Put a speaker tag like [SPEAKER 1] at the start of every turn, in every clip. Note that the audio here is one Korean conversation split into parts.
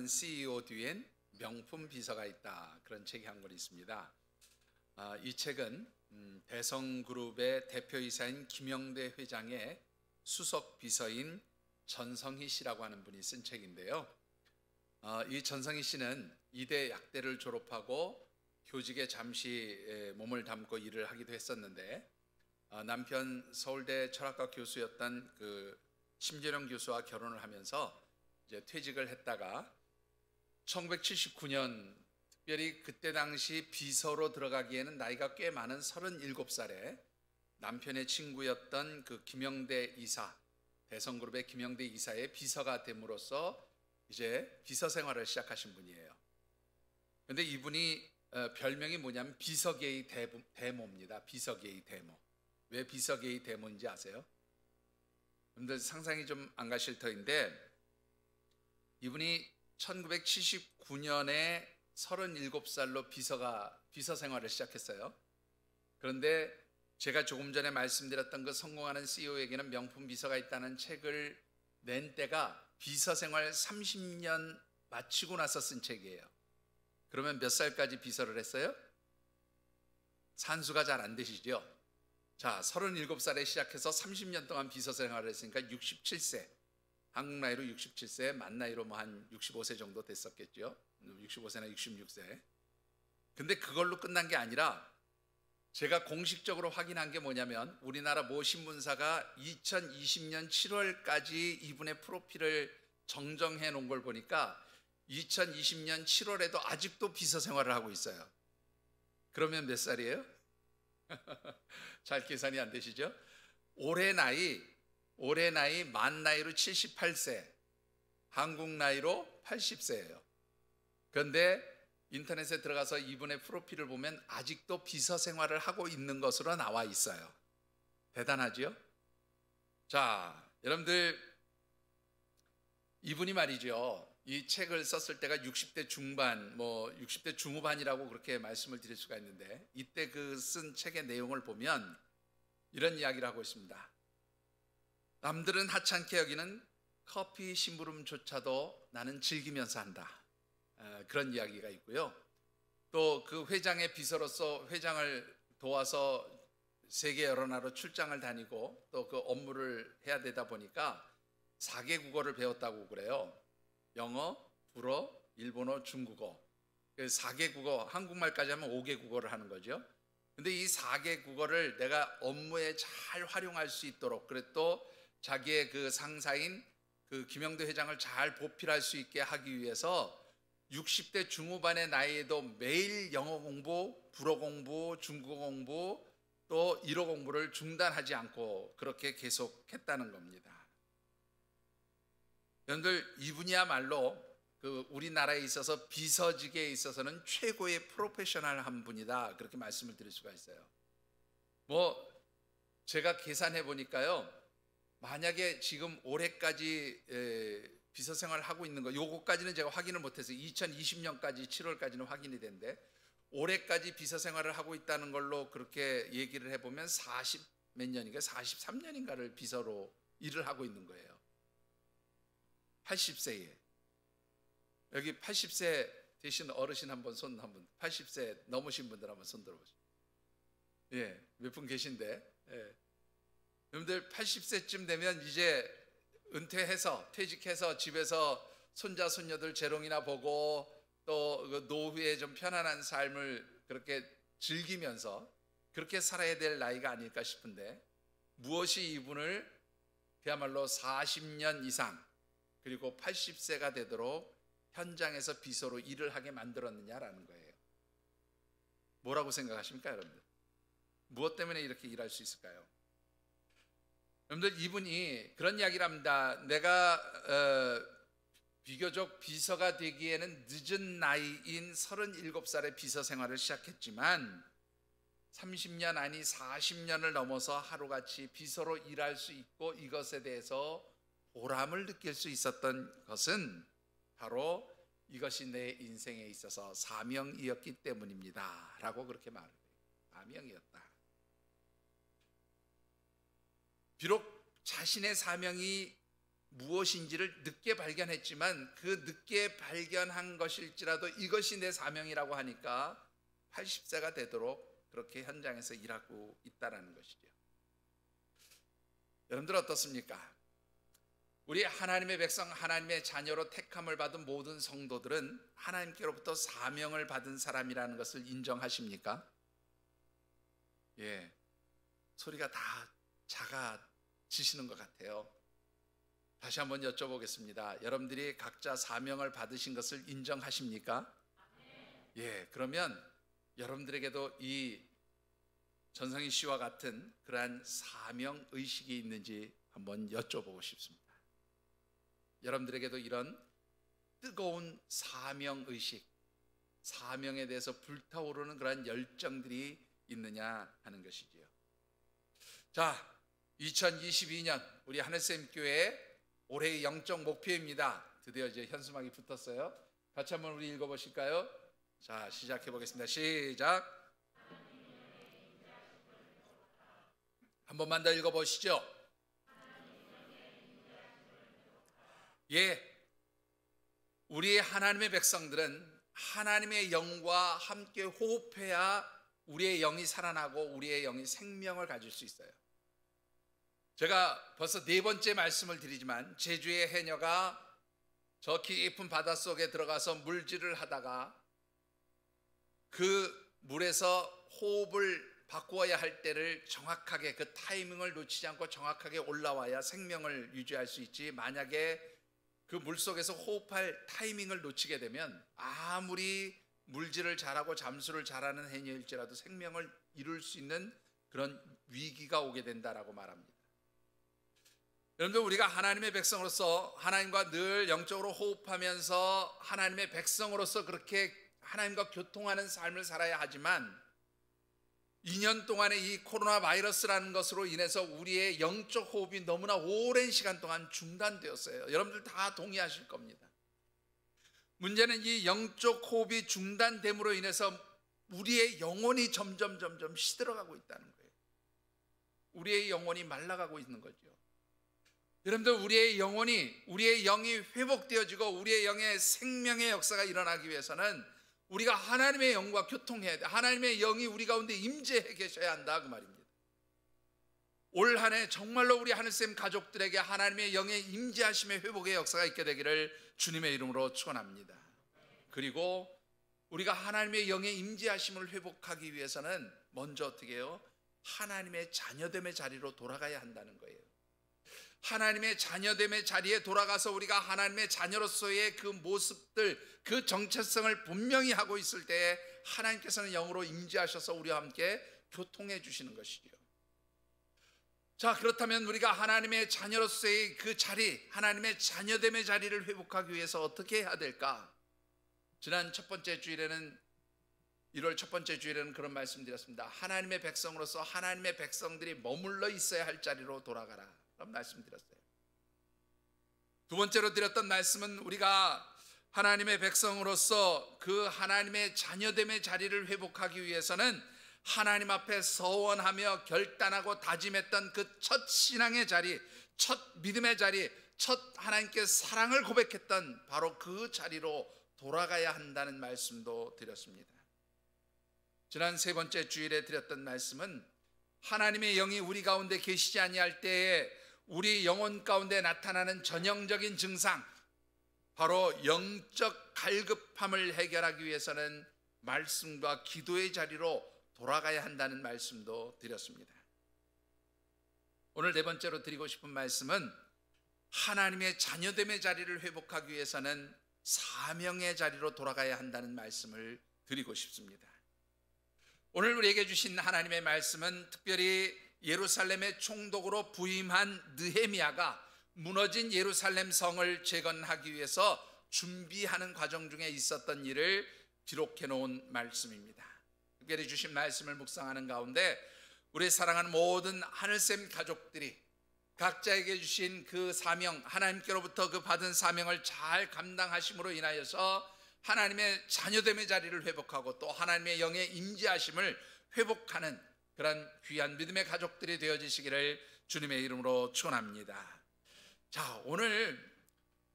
[SPEAKER 1] CEO 뒤엔 명품 비서가 있다. 그런 책이 한 권 있습니다. 이 책은 대성그룹의 대표이사인 김영대 회장의 수석 비서인 전성희 씨라고 하는 분이 쓴 책인데요. 이 전성희 씨는 이대 약대를 졸업하고 교직에 잠시 몸을 담고 일을 하기도 했었는데, 남편 서울대 철학과 교수였던 그 심재령 교수와 결혼을 하면서 이제 퇴직을 했다가 1979년 특별히 그때 당시 비서로 들어가기에는 나이가 꽤 많은 37살에 남편의 친구였던 그 김영대 이사, 대성그룹의 김영대 이사의 비서가 됨으로써 이제 비서 생활을 시작하신 분이에요. 그런데 이분이 별명이 뭐냐면 비서계의 대모입니다. 비서계의 대모. 왜 비서계의 대모인지 아세요? 여러분들 상상이 좀 안 가실 터인데, 이분이 1979년에 37살로 비서 생활을 시작했어요. 그런데 제가 조금 전에 말씀드렸던 그 성공하는 CEO에게는 명품 비서가 있다는 책을 낸 때가 비서 생활 30년 마치고 나서 쓴 책이에요. 그러면 몇 살까지 비서를 했어요? 산수가 잘 안 되시죠? 자, 37살에 시작해서 30년 동안 비서 생활을 했으니까 67세, 한국 나이로 67세, 만 나이로 뭐 한 65세 정도 됐었겠죠. 65세나 66세. 근데 그걸로 끝난 게 아니라 제가 공식적으로 확인한 게 뭐냐면, 우리나라 모 신문사가 2020년 7월까지 이분의 프로필을 정정해 놓은 걸 보니까 2020년 7월에도 아직도 비서 생활을 하고 있어요. 그러면 몇 살이에요? 잘 계산이 안 되시죠? 올해 나이 만 나이로 78세, 한국 나이로 80세예요. 그런데 인터넷에 들어가서 이분의 프로필을 보면 아직도 비서 생활을 하고 있는 것으로 나와 있어요. 대단하죠? 자, 여러분들, 이분이 말이죠, 이 책을 썼을 때가 60대 중반, 60대 중후반이라고 그렇게 말씀을 드릴 수가 있는데, 이때 그 쓴 책의 내용을 보면 이런 이야기를 하고 있습니다. 남들은 하찮게 여기는 커피 심부름조차도 나는 즐기면서 한다. 그런 이야기가 있고요. 또 그 회장의 비서로서 회장을 도와서 세계 여러 나라로 출장을 다니고 또 그 업무를 해야 되다 보니까 4개 국어를 배웠다고 그래요. 영어, 불어, 일본어, 중국어. 4개 국어, 한국말까지 하면 5개 국어를 하는 거죠. 근데 이 4개 국어를 내가 업무에 잘 활용할 수 있도록, 그래 또 자기의 그 상사인 그 김영대 회장을 잘 보필할 수 있게 하기 위해서 60대 중후반의 나이에도 매일 영어 공부, 불어 공부, 중국어 공부, 또 일어 공부를 중단하지 않고 그렇게 계속했다는 겁니다. 여러분들, 이분이야말로 그 우리나라에 있어서 비서직에 있어서는 최고의 프로페셔널한 분이다, 그렇게 말씀을 드릴 수가 있어요. 제가 계산해 보니까요, 만약에 지금 올해까지 비서 생활을 하고 있는 거, 요거까지는 제가 확인을 못해서 2020년까지 7월까지는 확인이 된대, 올해까지 비서 생활을 하고 있다는 걸로 그렇게 얘기를 해보면 40 몇 년인가, 43년인가를 비서로 일을 하고 있는 거예요. 80세에. 여기 80세 되신 어르신 한번 80세 넘으신 분들 한번 손 들어보시죠. 예, 몇 분 계신데, 예. 여러분들 80세쯤 되면 이제 은퇴해서 퇴직해서 집에서 손자 손녀들 재롱이나 보고 또 노후에 좀 편안한 삶을 그렇게 즐기면서 그렇게 살아야 될 나이가 아닐까 싶은데, 무엇이 이분을 그야말로 40년 이상 그리고 80세가 되도록 현장에서 비서로 일을 하게 만들었느냐라는 거예요. 뭐라고 생각하십니까, 여러분들? 무엇 때문에 이렇게 일할 수 있을까요? 여러분들, 이분이 그런 이야기를 합니다. 내가 비교적 비서가 되기에는 늦은 나이인 37살에 비서 생활을 시작했지만 30년 아니 40년을 넘어서 하루같이 비서로 일할 수 있고 이것에 대해서 보람을 느낄 수 있었던 것은 바로 이것이 내 인생에 있어서 사명이었기 때문입니다 라고 그렇게 말해요. 사명이었다. 비록 자신의 사명이 무엇인지를 늦게 발견했지만 그 늦게 발견한 것일지라도 이것이 내 사명이라고 하니까 80세가 되도록 그렇게 현장에서 일하고 있다는 것이죠. 여러분들 어떻습니까? 우리 하나님의 백성, 하나님의 자녀로 택함을 받은 모든 성도들은 하나님께로부터 사명을 받은 사람이라는 것을 인정하십니까? 예, 소리가 다 작아지시는 것 같아요. 다시 한번 여쭤보겠습니다. 여러분들이 각자 사명을 받으신 것을 인정하십니까? 예, 그러면 여러분들에게도 이 전성희 씨와 같은 그러한 사명 의식이 있는지 한번 여쭤보고 싶습니다. 여러분들에게도 이런 뜨거운 사명 의식, 사명에 대해서 불타오르는 그러한 열정들이 있느냐 하는 것이지요. 자, 2022년 우리 하늘샘 교회 올해의 영적 목표입니다. 드디어 이제 현수막이 붙었어요. 같이 한번 우리 읽어보실까요? 자, 시작해 보겠습니다. 시작. 한 번만 더 읽어보시죠. 예, 우리 하나님의 백성들은 하나님의 영과 함께 호흡해야 우리의 영이 살아나고 우리의 영이 생명을 가질 수 있어요. 제가 벌써 4번째 말씀을 드리지만 제주의 해녀가 저 깊은 바닷속에 들어가서 물질을 하다가 그 물에서 호흡을 바꾸어야 할 때를 정확하게 그 타이밍을 놓치지 않고 정확하게 올라와야 생명을 유지할 수 있지, 만약에 그 물속에서 호흡할 타이밍을 놓치게 되면 아무리 물질을 잘하고 잠수를 잘하는 해녀일지라도 생명을 이룰 수 있는 그런 위기가 오게 된다라고 말합니다. 여러분들, 우리가 하나님의 백성으로서 하나님과 늘 영적으로 호흡하면서 하나님의 백성으로서 그렇게 하나님과 교통하는 삶을 살아야 하지만 2년 동안의 이 코로나 바이러스라는 것으로 인해서 우리의 영적 호흡이 너무나 오랜 시간 동안 중단되었어요. 여러분들 다 동의하실 겁니다. 문제는 이 영적 호흡이 중단됨으로 인해서 우리의 영혼이 점점 시들어가고 있다는 거예요. 우리의 영혼이 말라가고 있는 거죠. 여러분들, 우리의 영이 회복되어지고 우리의 영의 생명의 역사가 일어나기 위해서는 우리가 하나님의 영과 교통해야 돼. 하나님의 영이 우리 가운데 임재해 계셔야 한다, 그 말입니다. 올 한 해 정말로 우리 하늘샘 가족들에게 하나님의 영의 임재하심의 회복의 역사가 있게 되기를 주님의 이름으로 축원합니다. 그리고 우리가 하나님의 영의 임재하심을 회복하기 위해서는 먼저 어떻게 해요? 하나님의 자녀됨의 자리로 돌아가야 한다는 거예요. 하나님의 자녀됨의 자리에 돌아가서 우리가 하나님의 자녀로서의 그 모습들, 그 정체성을 분명히 하고 있을 때에 하나님께서는 영으로 임재하셔서 우리와 함께 교통해 주시는 것이죠. 자, 그렇다면 우리가 하나님의 자녀로서의 그 자리, 하나님의 자녀됨의 자리를 회복하기 위해서 어떻게 해야 될까? 지난 첫 번째 주일에는 1월 첫 번째 주일에는 그런 말씀 드렸습니다. 하나님의 백성으로서 하나님의 백성들이 머물러 있어야 할 자리로 돌아가라, 그런 말씀 드렸어요. 두 번째로 드렸던 말씀은 우리가 하나님의 백성으로서 그 하나님의 자녀됨의 자리를 회복하기 위해서는 하나님 앞에 서원하며 결단하고 다짐했던 그 첫 신앙의 자리, 첫 믿음의 자리, 첫 하나님께 사랑을 고백했던 바로 그 자리로 돌아가야 한다는 말씀도 드렸습니다. 지난 세 번째 주일에 드렸던 말씀은 하나님의 영이 우리 가운데 계시지 아니할 때에 우리 영혼 가운데 나타나는 전형적인 증상, 바로 영적 갈급함을 해결하기 위해서는 말씀과 기도의 자리로 돌아가야 한다는 말씀도 드렸습니다. 오늘 네 번째로 드리고 싶은 말씀은 하나님의 자녀됨의 자리를 회복하기 위해서는 사명의 자리로 돌아가야 한다는 말씀을 드리고 싶습니다. 오늘 우리에게 주신 하나님의 말씀은 특별히 예루살렘의 총독으로 부임한 느헤미야가 무너진 예루살렘 성을 재건하기 위해서 준비하는 과정 중에 있었던 일을 기록해 놓은 말씀입니다. 특별히 주신 말씀을 묵상하는 가운데 우리 사랑하는 모든 하늘샘 가족들이 각자에게 주신 그 사명, 하나님께로부터 그 받은 사명을 잘 감당하심으로 인하여서 하나님의 자녀됨의 자리를 회복하고 또 하나님의 영의 임재하심을 회복하는 그런 귀한 믿음의 가족들이 되어지시기를 주님의 이름으로 축원합니다. 자, 오늘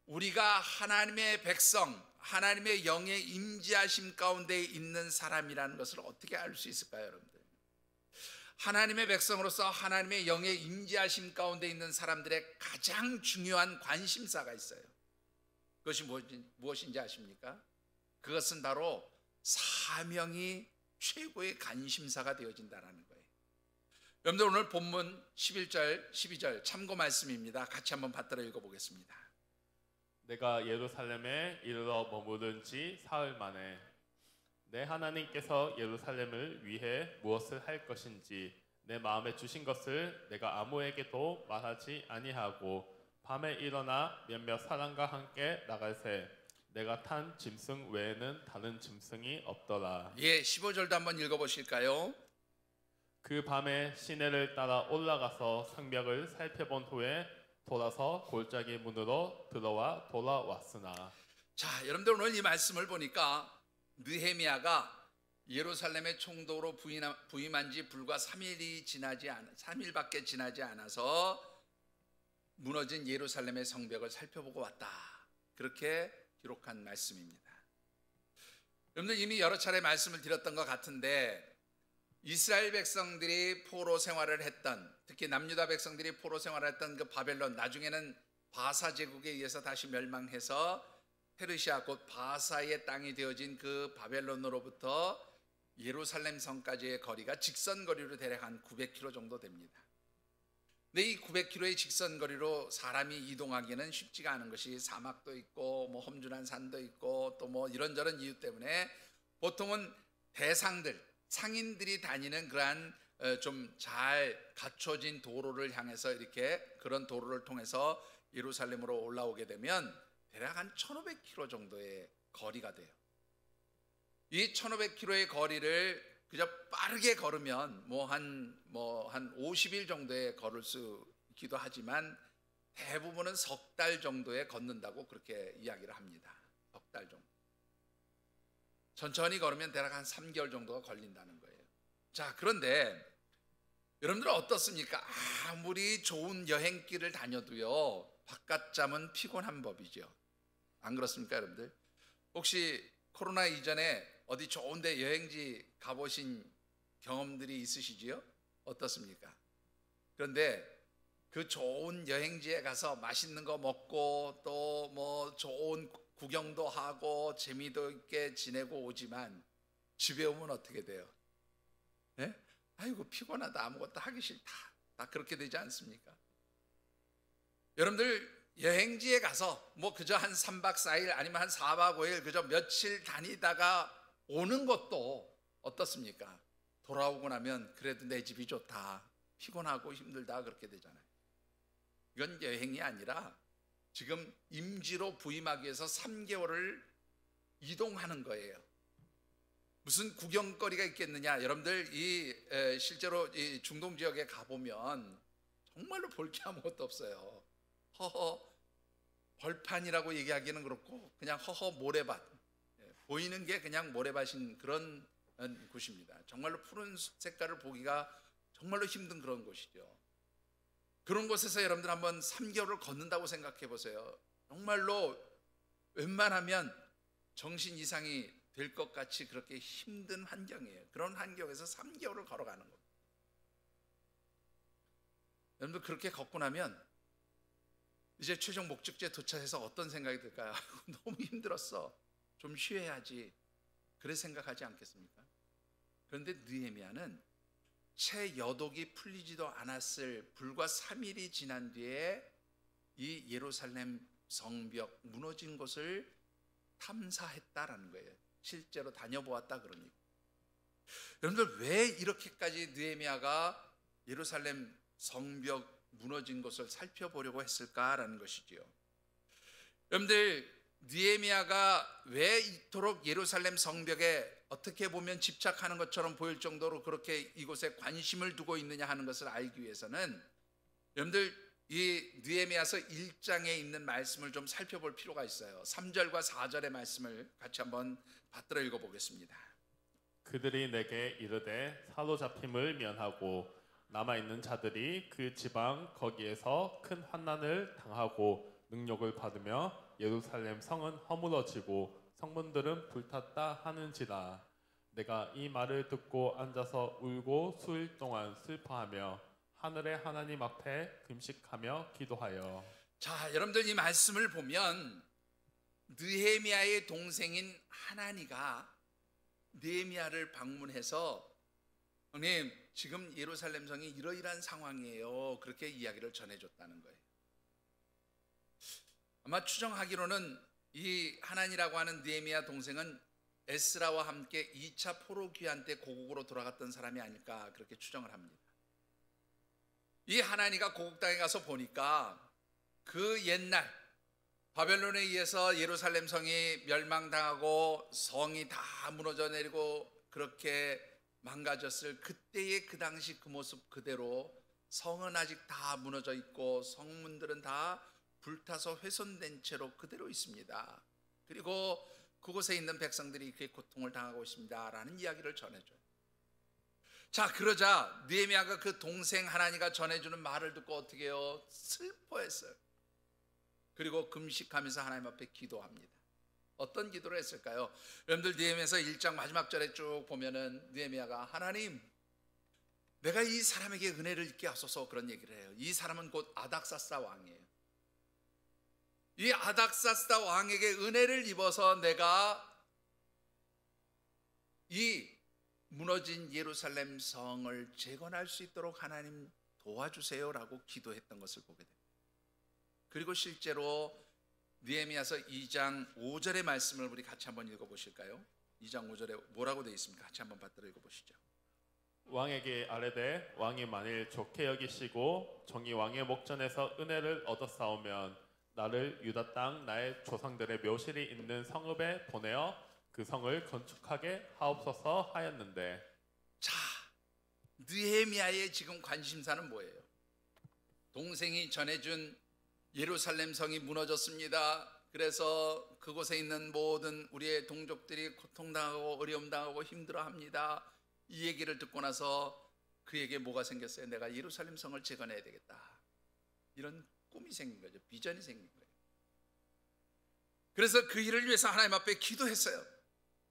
[SPEAKER 1] 우리가 하나님의 백성, 하나님의 영의 임재하심 가운데 있는 사람이라는 것을 어떻게 알 수 있을까요, 여러분들? 하나님의 백성으로서 하나님의 영의 임재하심 가운데 있는 사람들의 가장 중요한 관심사가 있어요. 그것이 무엇인지 아십니까? 그것은 바로 사명이 최고의 관심사가 되어진다는 거예요. 여러분들 오늘 본문 11절, 12절 참고 말씀입니다. 같이 한번 받들어 읽어보겠습니다.
[SPEAKER 2] 내가 예루살렘에 이르러 머무른 지 사흘 만에 내 하나님께서 예루살렘을 위해 무엇을 할 것인지 내 마음에 주신 것을 내가 아무에게도 말하지 아니하고 밤에 일어나 몇몇 사람과 함께 나갈새 내가 탄 짐승 외에는 다른 짐승이 없더라.
[SPEAKER 1] 예, 15절도 한번 읽어보실까요?
[SPEAKER 2] 그 밤에 시내를 따라 올라가서 성벽을 살펴본 후에 돌아서 골짜기 문으로 들어와 돌아왔으나. 자,
[SPEAKER 1] 여러분들 오늘 이 말씀을 보니까 느헤미야가 예루살렘의 총독으로 부임한 지 불과 3일밖에 지나지 않아서 무너진 예루살렘의 성벽을 살펴보고 왔다. 그렇게 기록한 말씀입니다. 여러분들 이미 여러 차례 말씀을 드렸던 것 같은데 이스라엘 백성들이 포로 생활을 했던, 특히 남유다 백성들이 포로 생활을 했던 그 바벨론, 나중에는 바사 제국에 의해서 다시 멸망해서 페르시아 곧 바사의 땅이 되어진 그 바벨론으로부터 예루살렘 성까지의 거리가 직선거리로 대략 한 900km 정도 됩니다. 근데 이 900km의 직선거리로 사람이 이동하기는 쉽지가 않은 것이 사막도 있고 뭐 험준한 산도 있고 또 뭐 이런저런 이유 때문에 보통은 상인들이 다니는 그러한 좀 잘 갖춰진 도로를 향해서 이렇게 그런 도로를 통해서 예루살렘으로 올라오게 되면 대략 한 1500km 정도의 거리가 돼요. 이 1500km의 거리를 그저 빠르게 걸으면 한 50일 정도에 걸을 수 있기도 하지만 대부분은 석 달 정도에 걷는다고 그렇게 이야기를 합니다. 석 달 정도. 천천히 걸으면 대략 한 3개월 정도가 걸린다는 거예요. 자, 그런데 여러분들은 어떻습니까? 아무리 좋은 여행길을 다녀도요, 바깥잠은 피곤한 법이죠. 안 그렇습니까, 여러분들? 혹시 코로나 이전에 어디 좋은데 여행지 가보신 경험들이 있으시지요? 어떻습니까? 그런데 그 좋은 여행지에 가서 맛있는 거 먹고 또 뭐 좋은 구경도 하고 재미도 있게 지내고 오지만 집에 오면 어떻게 돼요? 네? 아이고 피곤하다, 아무것도 하기 싫다. 다 그렇게 되지 않습니까? 여러분들 여행지에 가서 뭐 그저 한 3박 4일 아니면 한 4박 5일 그저 며칠 다니다가 오는 것도 어떻습니까? 돌아오고 나면 그래도 내 집이 좋다, 피곤하고 힘들다 그렇게 되잖아요. 이건 여행이 아니라 지금 임지로 부임하기 위해서 3개월을 이동하는 거예요. 무슨 구경거리가 있겠느냐? 여러분들 실제로 이 중동 지역에 가보면 정말로 볼 게 아무것도 없어요. 허허 벌판이라고 얘기하기는 그렇고 그냥 허허 모래밭, 보이는 게 그냥 모래밭인 그런 곳입니다. 정말로 푸른 색깔을 보기가 정말로 힘든 그런 곳이죠. 그런 곳에서 여러분들 한번 3개월을 걷는다고 생각해 보세요. 정말로 웬만하면 정신 이상이 될 것 같이 그렇게 힘든 환경이에요. 그런 환경에서 3개월을 걸어가는 겁니다. 여러분들 그렇게 걷고 나면 이제 최종 목적지에 도착해서 어떤 생각이 들까요? 너무 힘들었어, 좀 쉬어야지, 그래 생각하지 않겠습니까? 그런데 느헤미야는 채 여독이 풀리지도 않았을 불과 3일이 지난 뒤에 이 예루살렘 성벽 무너진 곳을 탐사했다라는 거예요. 실제로 다녀보았다 그러니까. 여러분들 왜 이렇게까지 느헤미야가 예루살렘 성벽 무너진 곳을 살펴보려고 했을까라는 것이지요. 여러분들 느헤미야가 왜 이토록 예루살렘 성벽에 어떻게 보면 집착하는 것처럼 보일 정도로 그렇게 이곳에 관심을 두고 있느냐 하는 것을 알기 위해서는 여러분들 이 느헤미야서 1장에 있는 말씀을 좀 살펴볼 필요가 있어요. 3절과 4절의 말씀을 같이 한번 받들어 읽어보겠습니다.
[SPEAKER 2] 그들이 내게 이르되 사로잡힘을 면하고 남아있는 자들이 그 지방 거기에서 큰 환난을 당하고 능력을 받으며 예루살렘 성은 허물어지고 성문들은 불탔다 하는지라. 내가 이 말을 듣고 앉아서 울고 수일 동안 슬퍼하며 하늘의 하나님 앞에 금식하며 기도하여.
[SPEAKER 1] 자, 여러분들 이 말씀을 보면 느헤미야의 동생인 하나니가 느헤미야를 방문해서 형님, 지금 예루살렘 성이 이러이러한 상황이에요, 그렇게 이야기를 전해줬다는 거예요. 아마 추정하기로는 이 하나니라고 하는 느헤미야 동생은 에스라와 함께 2차 포로 귀환 때 고국으로 돌아갔던 사람이 아닐까 그렇게 추정을 합니다. 이 하나니가 고국 땅에 가서 보니까 그 옛날 바벨론에 의해서 예루살렘 성이 멸망당하고 성이 다 무너져 내리고 그렇게 망가졌을 그때의 그 당시 그 모습 그대로 성은 아직 다 무너져 있고 성문들은 다 불타서 훼손된 채로 그대로 있습니다. 그리고 그곳에 있는 백성들이 그의 고통을 당하고 있습니다 라는 이야기를 전해줘요. 자, 그러자 느헤미야가 그 동생 하나니가 전해주는 말을 듣고 어떻게 해요? 슬퍼했어요. 그리고 금식하면서 하나님 앞에 기도합니다. 어떤 기도를 했을까요? 여러분들 느헤미야서 1장 마지막 절에 쭉 보면은 느헤미야가 하나님, 내가 이 사람에게 은혜를 입게 하소서 그런 얘기를 해요. 이 사람은 곧 아닥사스다 왕이에요. 이 아닥사스다 왕에게 은혜를 입어서 내가 이 무너진 예루살렘 성을 재건할 수 있도록 하나님 도와주세요라고 기도했던 것을 보게 됩니다. 그리고 실제로 느헤미야서 2장 5절의 말씀을 우리 같이 한번 읽어보실까요? 2장 5절에 뭐라고 되어 있습니까? 같이 한번 받들어 읽어보시죠.
[SPEAKER 2] 왕에게 아뢰되 왕이 만일 좋게 여기시고 정의 왕의 목전에서 은혜를 얻었사오면 나를 유다 땅 나의 조상들의 묘실이 있는 성읍에 보내어 그 성을 건축하게 하옵소서 하였는데.
[SPEAKER 1] 자, 느헤미야의 지금 관심사는 뭐예요? 동생이 전해준 예루살렘 성이 무너졌습니다. 그래서 그곳에 있는 모든 우리의 동족들이 고통당하고 어려움당하고 힘들어합니다. 이 얘기를 듣고 나서 그에게 뭐가 생겼어요? 내가 예루살렘 성을 재건해야 되겠다, 이런 꿈이 생긴 거죠. 비전이 생긴 거예요. 그래서 그 일을 위해서 하나님 앞에 기도했어요.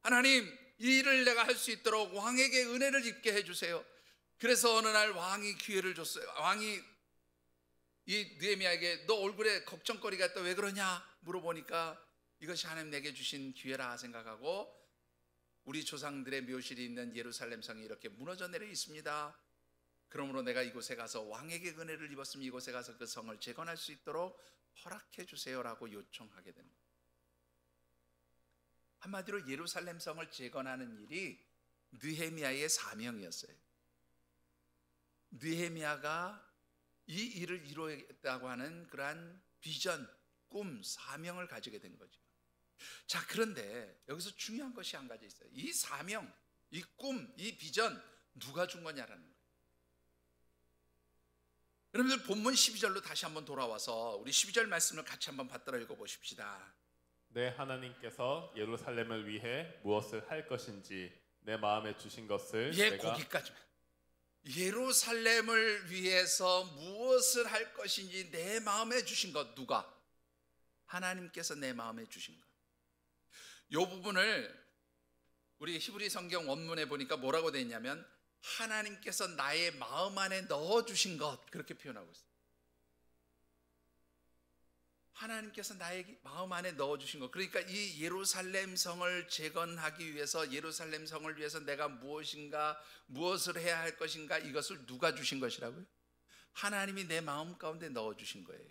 [SPEAKER 1] 하나님, 이 일을 내가 할 수 있도록 왕에게 은혜를 입게 해주세요. 그래서 어느 날 왕이 기회를 줬어요. 왕이 이 느헤미야에게 너 얼굴에 걱정거리가 있다, 왜 그러냐 물어보니까 이것이 하나님 내게 주신 기회라 생각하고 우리 조상들의 묘실이 있는 예루살렘 성이 이렇게 무너져 내려 있습니다. 그러므로 내가 이곳에 가서 왕에게 은혜를 입었으면 이곳에 가서 그 성을 재건할 수 있도록 허락해 주세요라고 요청하게 됩니다. 한마디로 예루살렘 성을 재건하는 일이 느헤미야의 사명이었어요. 느헤미야가 이 일을 이루겠다고 하는 그러한 비전, 꿈, 사명을 가지게 된 거죠. 자, 그런데 여기서 중요한 것이 한 가지 있어요. 이 사명, 이 꿈, 이 비전 누가 준 거냐라는 거예요. 여러분들 본문 12절로 다시 한번 돌아와서 우리 12절 말씀을 같이 한번 받들어 읽어보십시다.
[SPEAKER 2] 내 하나님께서 예루살렘을 위해 무엇을 할 것인지 내 마음에 주신 것을 내가.
[SPEAKER 1] 거기까지만. 예루살렘을 위해서 무엇을 할 것인지 내 마음에 주신 것. 누가? 하나님께서 내 마음에 주신 것. 이 부분을 우리 히브리 성경 원문에 보니까 뭐라고 되어 있냐면 하나님께서 나의 마음 안에 넣어주신 것, 그렇게 표현하고 있어요. 하나님께서 나의 마음 안에 넣어주신 것. 그러니까 이 예루살렘 성을 재건하기 위해서, 예루살렘 성을 위해서 내가 무엇을 해야 할 것인가, 이것을 누가 주신 것이라고요? 하나님이 내 마음 가운데 넣어주신 거예요.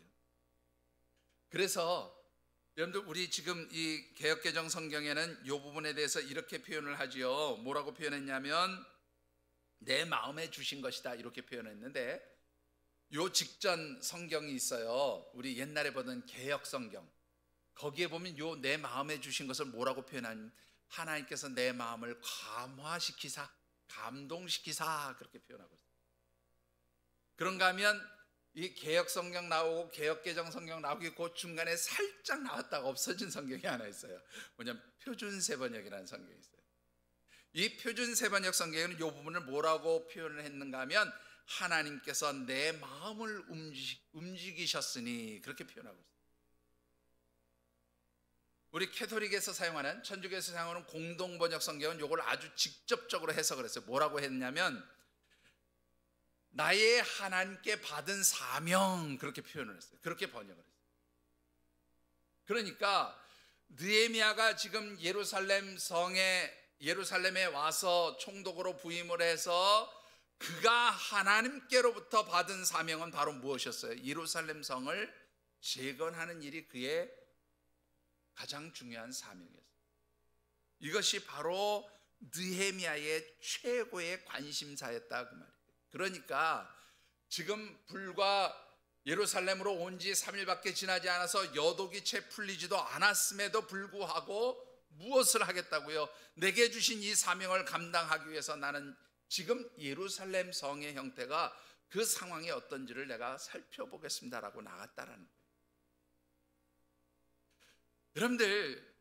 [SPEAKER 1] 그래서 여러분들 우리 지금 이 개역개정 성경에는 이 부분에 대해서 이렇게 표현을 하지요. 뭐라고 표현했냐면 내 마음에 주신 것이다, 이렇게 표현했는데 요 직전 성경이 있어요. 우리 옛날에 보던 개역 성경, 거기에 보면 요 내 마음에 주신 것을 뭐라고 표현하냐면 하나님께서 내 마음을 감화시키사, 감동시키사, 그렇게 표현하고 있어요. 그런가 하면 이 개역 성경 나오고 개역 개정 성경 나오기 그 중간에 살짝 나왔다가 없어진 성경이 하나 있어요. 뭐냐면 표준 세번역이라는 성경이 있어요. 이 표준 세번역 성경에는 이 부분을 뭐라고 표현을 했는가 하면 하나님께서 내 마음을 움직이셨으니 그렇게 표현하고 있습니다. 우리 캐톨릭에서 사용하는, 천주교에서 사용하는 공동번역 성경은 이걸 아주 직접적으로 해석을 했어요. 뭐라고 했냐면 나의 하나님께 받은 사명, 그렇게 표현을 했어요. 그렇게 번역을 했어요. 그러니까 느헤미야가 지금 예루살렘에 와서 총독으로 부임을 해서 그가 하나님께로부터 받은 사명은 바로 무엇이었어요? 예루살렘 성을 재건하는 일이 그의 가장 중요한 사명이었어요. 이것이 바로 느헤미야의 최고의 관심사였다 그 말이에요. 그러니까 지금 불과 예루살렘으로 온 지 3일밖에 지나지 않아서 여독이 채 풀리지도 않았음에도 불구하고 무엇을 하겠다고요? 내게 주신 이 사명을 감당하기 위해서 나는 지금 예루살렘 성의 형태가 그 상황이 어떤지를 내가 살펴보겠습니다라고 나갔다라는 거예요. 여러분들,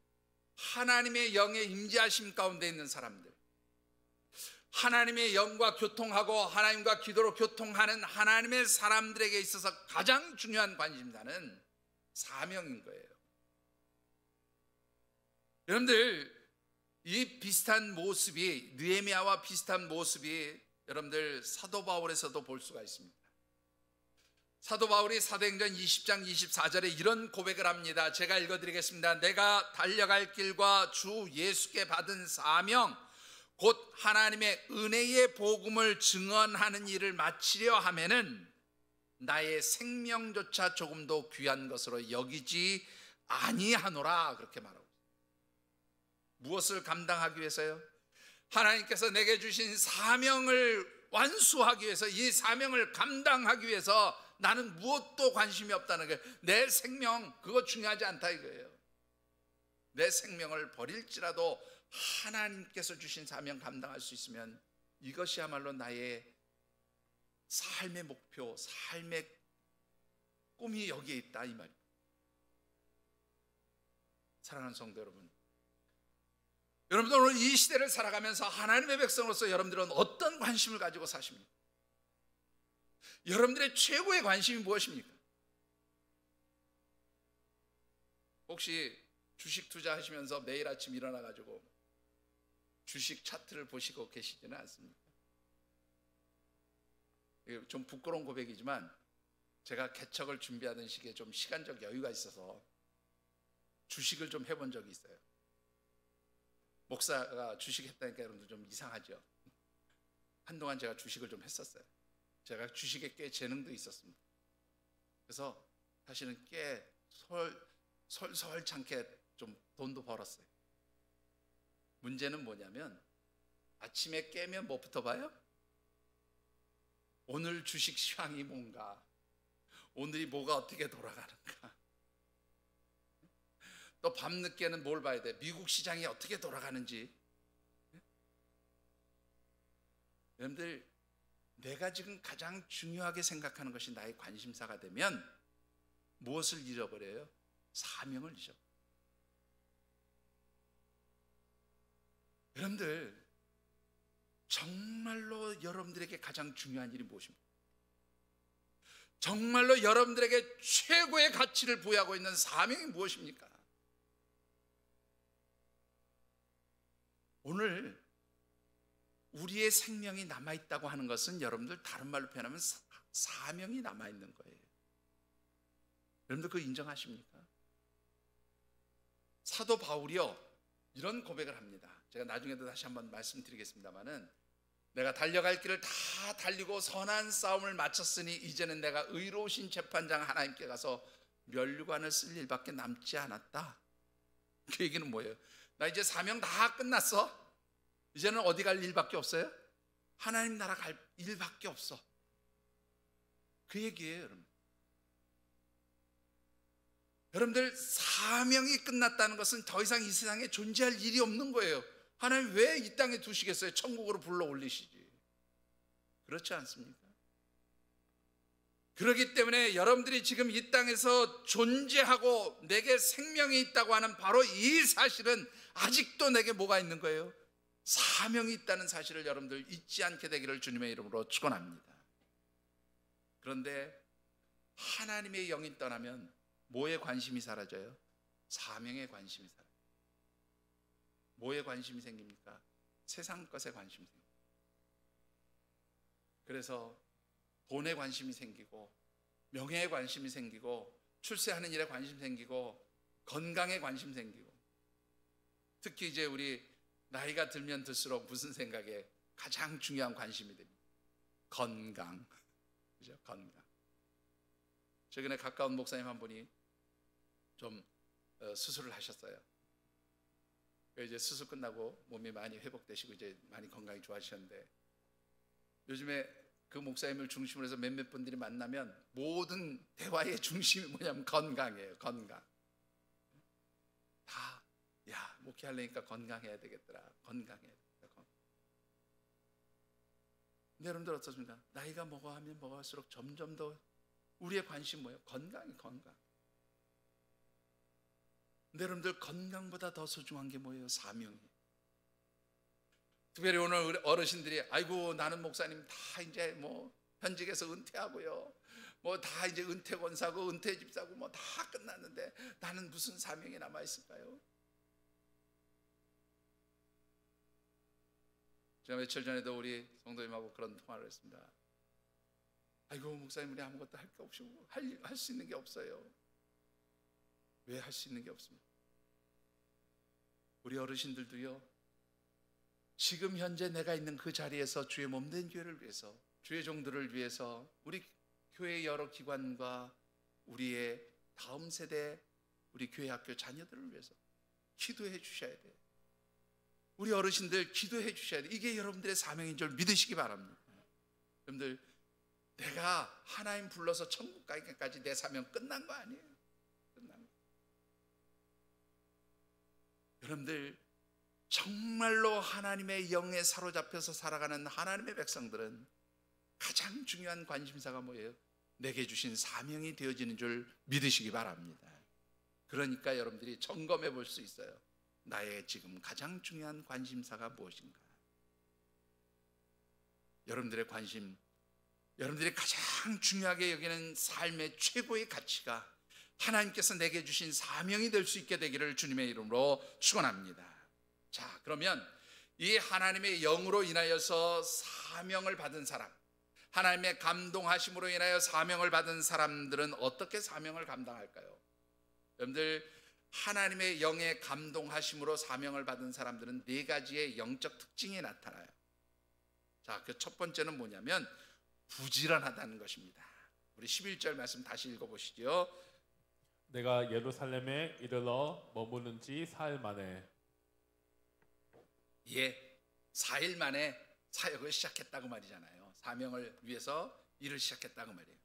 [SPEAKER 1] 하나님의 영의 임재하심 가운데 있는 사람들, 하나님의 영과 교통하고 하나님과 기도로 교통하는 하나님의 사람들에게 있어서 가장 중요한 관심사는 사명인 거예요. 여러분들, 이 비슷한 모습이, 느헤미야와 비슷한 모습이 여러분들 사도 바울에서도 볼 수가 있습니다. 사도 바울이 사도행전 20장 24절에 이런 고백을 합니다. 제가 읽어드리겠습니다. 내가 달려갈 길과 주 예수께 받은 사명, 곧 하나님의 은혜의 복음을 증언하는 일을 마치려 하면은 나의 생명조차 조금도 귀한 것으로 여기지 아니하노라, 그렇게 말하고 있습니다. 무엇을 감당하기 위해서요? 하나님께서 내게 주신 사명을 완수하기 위해서, 이 사명을 감당하기 위해서 나는 무엇도 관심이 없다는 거예요. 내 생명, 그거 중요하지 않다 이거예요. 내 생명을 버릴지라도 하나님께서 주신 사명 감당할 수 있으면 이것이야말로 나의 삶의 목표, 삶의 꿈이 여기에 있다 이 말이에요. 사랑하는 성도 여러분, 여러분들 오늘 이 시대를 살아가면서 하나님의 백성으로서 여러분들은 어떤 관심을 가지고 사십니까? 여러분들의 최고의 관심이 무엇입니까? 혹시 주식 투자하시면서 매일 아침 일어나 가지고 주식 차트를 보시고 계시지는 않습니까? 좀 부끄러운 고백이지만 제가 개척을 준비하던 시기에 좀 시간적 여유가 있어서 주식을 좀 해본 적이 있어요. 목사가 주식했다니까 여러분들 좀 이상하죠? 한동안 제가 주식을 좀 했었어요. 제가 주식에 꽤 재능도 있었습니다. 그래서 사실은 꽤 솔솔찮게 좀 돈도 벌었어요. 문제는 뭐냐면 아침에 깨면 뭐부터 봐요? 오늘 주식 시황이 뭔가, 오늘이 뭐가 어떻게 돌아가는가. 또 밤늦게는 뭘 봐야 돼? 미국 시장이 어떻게 돌아가는지. 여러분들, 내가 지금 가장 중요하게 생각하는 것이 나의 관심사가 되면 무엇을 잃어버려요? 사명을 잊어버려요. 여러분들, 정말로 여러분들에게 가장 중요한 일이 무엇입니까? 정말로 여러분들에게 최고의 가치를 부여하고 있는 사명이 무엇입니까? 오늘 우리의 생명이 남아있다고 하는 것은 여러분들 다른 말로 표현하면 사명이 남아있는 거예요. 여러분들 그거 인정하십니까? 사도 바울이요, 이런 고백을 합니다. 제가 나중에도 다시 한번 말씀드리겠습니다마는, 내가 달려갈 길을 다 달리고 선한 싸움을 마쳤으니 이제는 내가 의로우신 재판장 하나님께 가서 면류관을 쓸 일밖에 남지 않았다. 그 얘기는 뭐예요? 나 이제 사명 다 끝났어. 이제는 어디 갈 일밖에 없어요? 하나님 나라 갈 일밖에 없어. 그 얘기예요, 여러분. 여러분들, 사명이 끝났다는 것은 더 이상 이 세상에 존재할 일이 없는 거예요. 하나님 왜 이 땅에 두시겠어요? 천국으로 불러 올리시지. 그렇지 않습니까? 그렇기 때문에 여러분들이 지금 이 땅에서 존재하고 내게 생명이 있다고 하는 바로 이 사실은 아직도 내게 뭐가 있는 거예요? 사명이 있다는 사실을 여러분들 잊지 않게 되기를 주님의 이름으로 축원합니다. 그런데 하나님의 영이 떠나면 뭐에 관심이 사라져요? 사명에 관심이 사라져요. 뭐에 관심이 생깁니까? 세상 것에 관심이 생깁니다. 그래서 돈에 관심이 생기고, 명예에 관심이 생기고, 출세하는 일에 관심이 생기고, 건강에 관심이 생기고, 특히 이제 우리 나이가 들면 들수록 무슨 생각에 가장 중요한 관심이 됩니다. 건강. 그죠? 건강. 최근에 가까운 목사님 한 분이 좀 수술을 하셨어요. 이제 수술 끝나고 몸이 많이 회복되시고 이제 많이 건강이 좋아지셨는데, 요즘에 그 목사님을 중심으로 해서 몇몇 분들이 만나면 모든 대화의 중심이 뭐냐면 건강이에요. 건강. 다, 야, 목회하려니까 건강해야 되겠더라. 건강해야 되겠다. 근데 여러분들 어떻습니까? 나이가 먹어가면 먹을수록 점점 더 우리의 관심 뭐예요? 건강이 건강. 근데 여러분들 건강보다 더 소중한 게 뭐예요? 사명이. 특별히 오늘 어르신들이 아이고 나는 목사님 다 이제 뭐 현직에서 은퇴하고요, 뭐 다 이제 은퇴 권사고 은퇴 집사고 뭐 다 끝났는데 나는 무슨 사명이 남아 있을까요? 제가 며칠 전에도 우리 성도님하고 그런 통화를 했습니다. 아이고 목사님 우리 아무것도 할 게 없이 할 수 있는 게 없어요. 왜 할 수 있는 게 없습니까? 우리 어르신들도요, 지금 현재 내가 있는 그 자리에서 주의 몸된 교회를 위해서, 주의 종들을 위해서, 우리 교회의 여러 기관과 우리의 다음 세대, 우리 교회 학교 자녀들을 위해서 기도해 주셔야 돼요. 우리 어르신들 기도해 주셔야 돼요. 이게 여러분들의 사명인 줄 믿으시기 바랍니다. 여러분들, 내가 하나님 불러서 천국 가기까지 내 사명 끝난 거 아니에요. 끝난 거. 여러분들, 정말로 하나님의 영에 사로잡혀서 살아가는 하나님의 백성들은 가장 중요한 관심사가 뭐예요? 내게 주신 사명이 되어지는 줄 믿으시기 바랍니다. 그러니까 여러분들이 점검해 볼 수 있어요. 나의 지금 가장 중요한 관심사가 무엇인가? 여러분들의 관심, 여러분들이 가장 중요하게 여기는 삶의 최고의 가치가 하나님께서 내게 주신 사명이 될 수 있게 되기를 주님의 이름으로 축원합니다. 자, 그러면 이 하나님의 영으로 인하여서 사명을 받은 사람, 하나님의 감동하심으로 인하여 사명을 받은 사람들은 어떻게 사명을 감당할까요? 여러분들, 하나님의 영의 감동하심으로 사명을 받은 사람들은 네 가지의 영적 특징이 나타나요. 자, 그 첫 번째는 뭐냐면 부지런하다는 것입니다. 우리 11절 말씀 다시 읽어보시죠.
[SPEAKER 2] 내가 예루살렘에 이르러 머무는 지 사흘 만에.
[SPEAKER 1] 예, 4일 만에 사역을 시작했다고 말이잖아요. 사명을 위해서 일을 시작했다고 말이에요.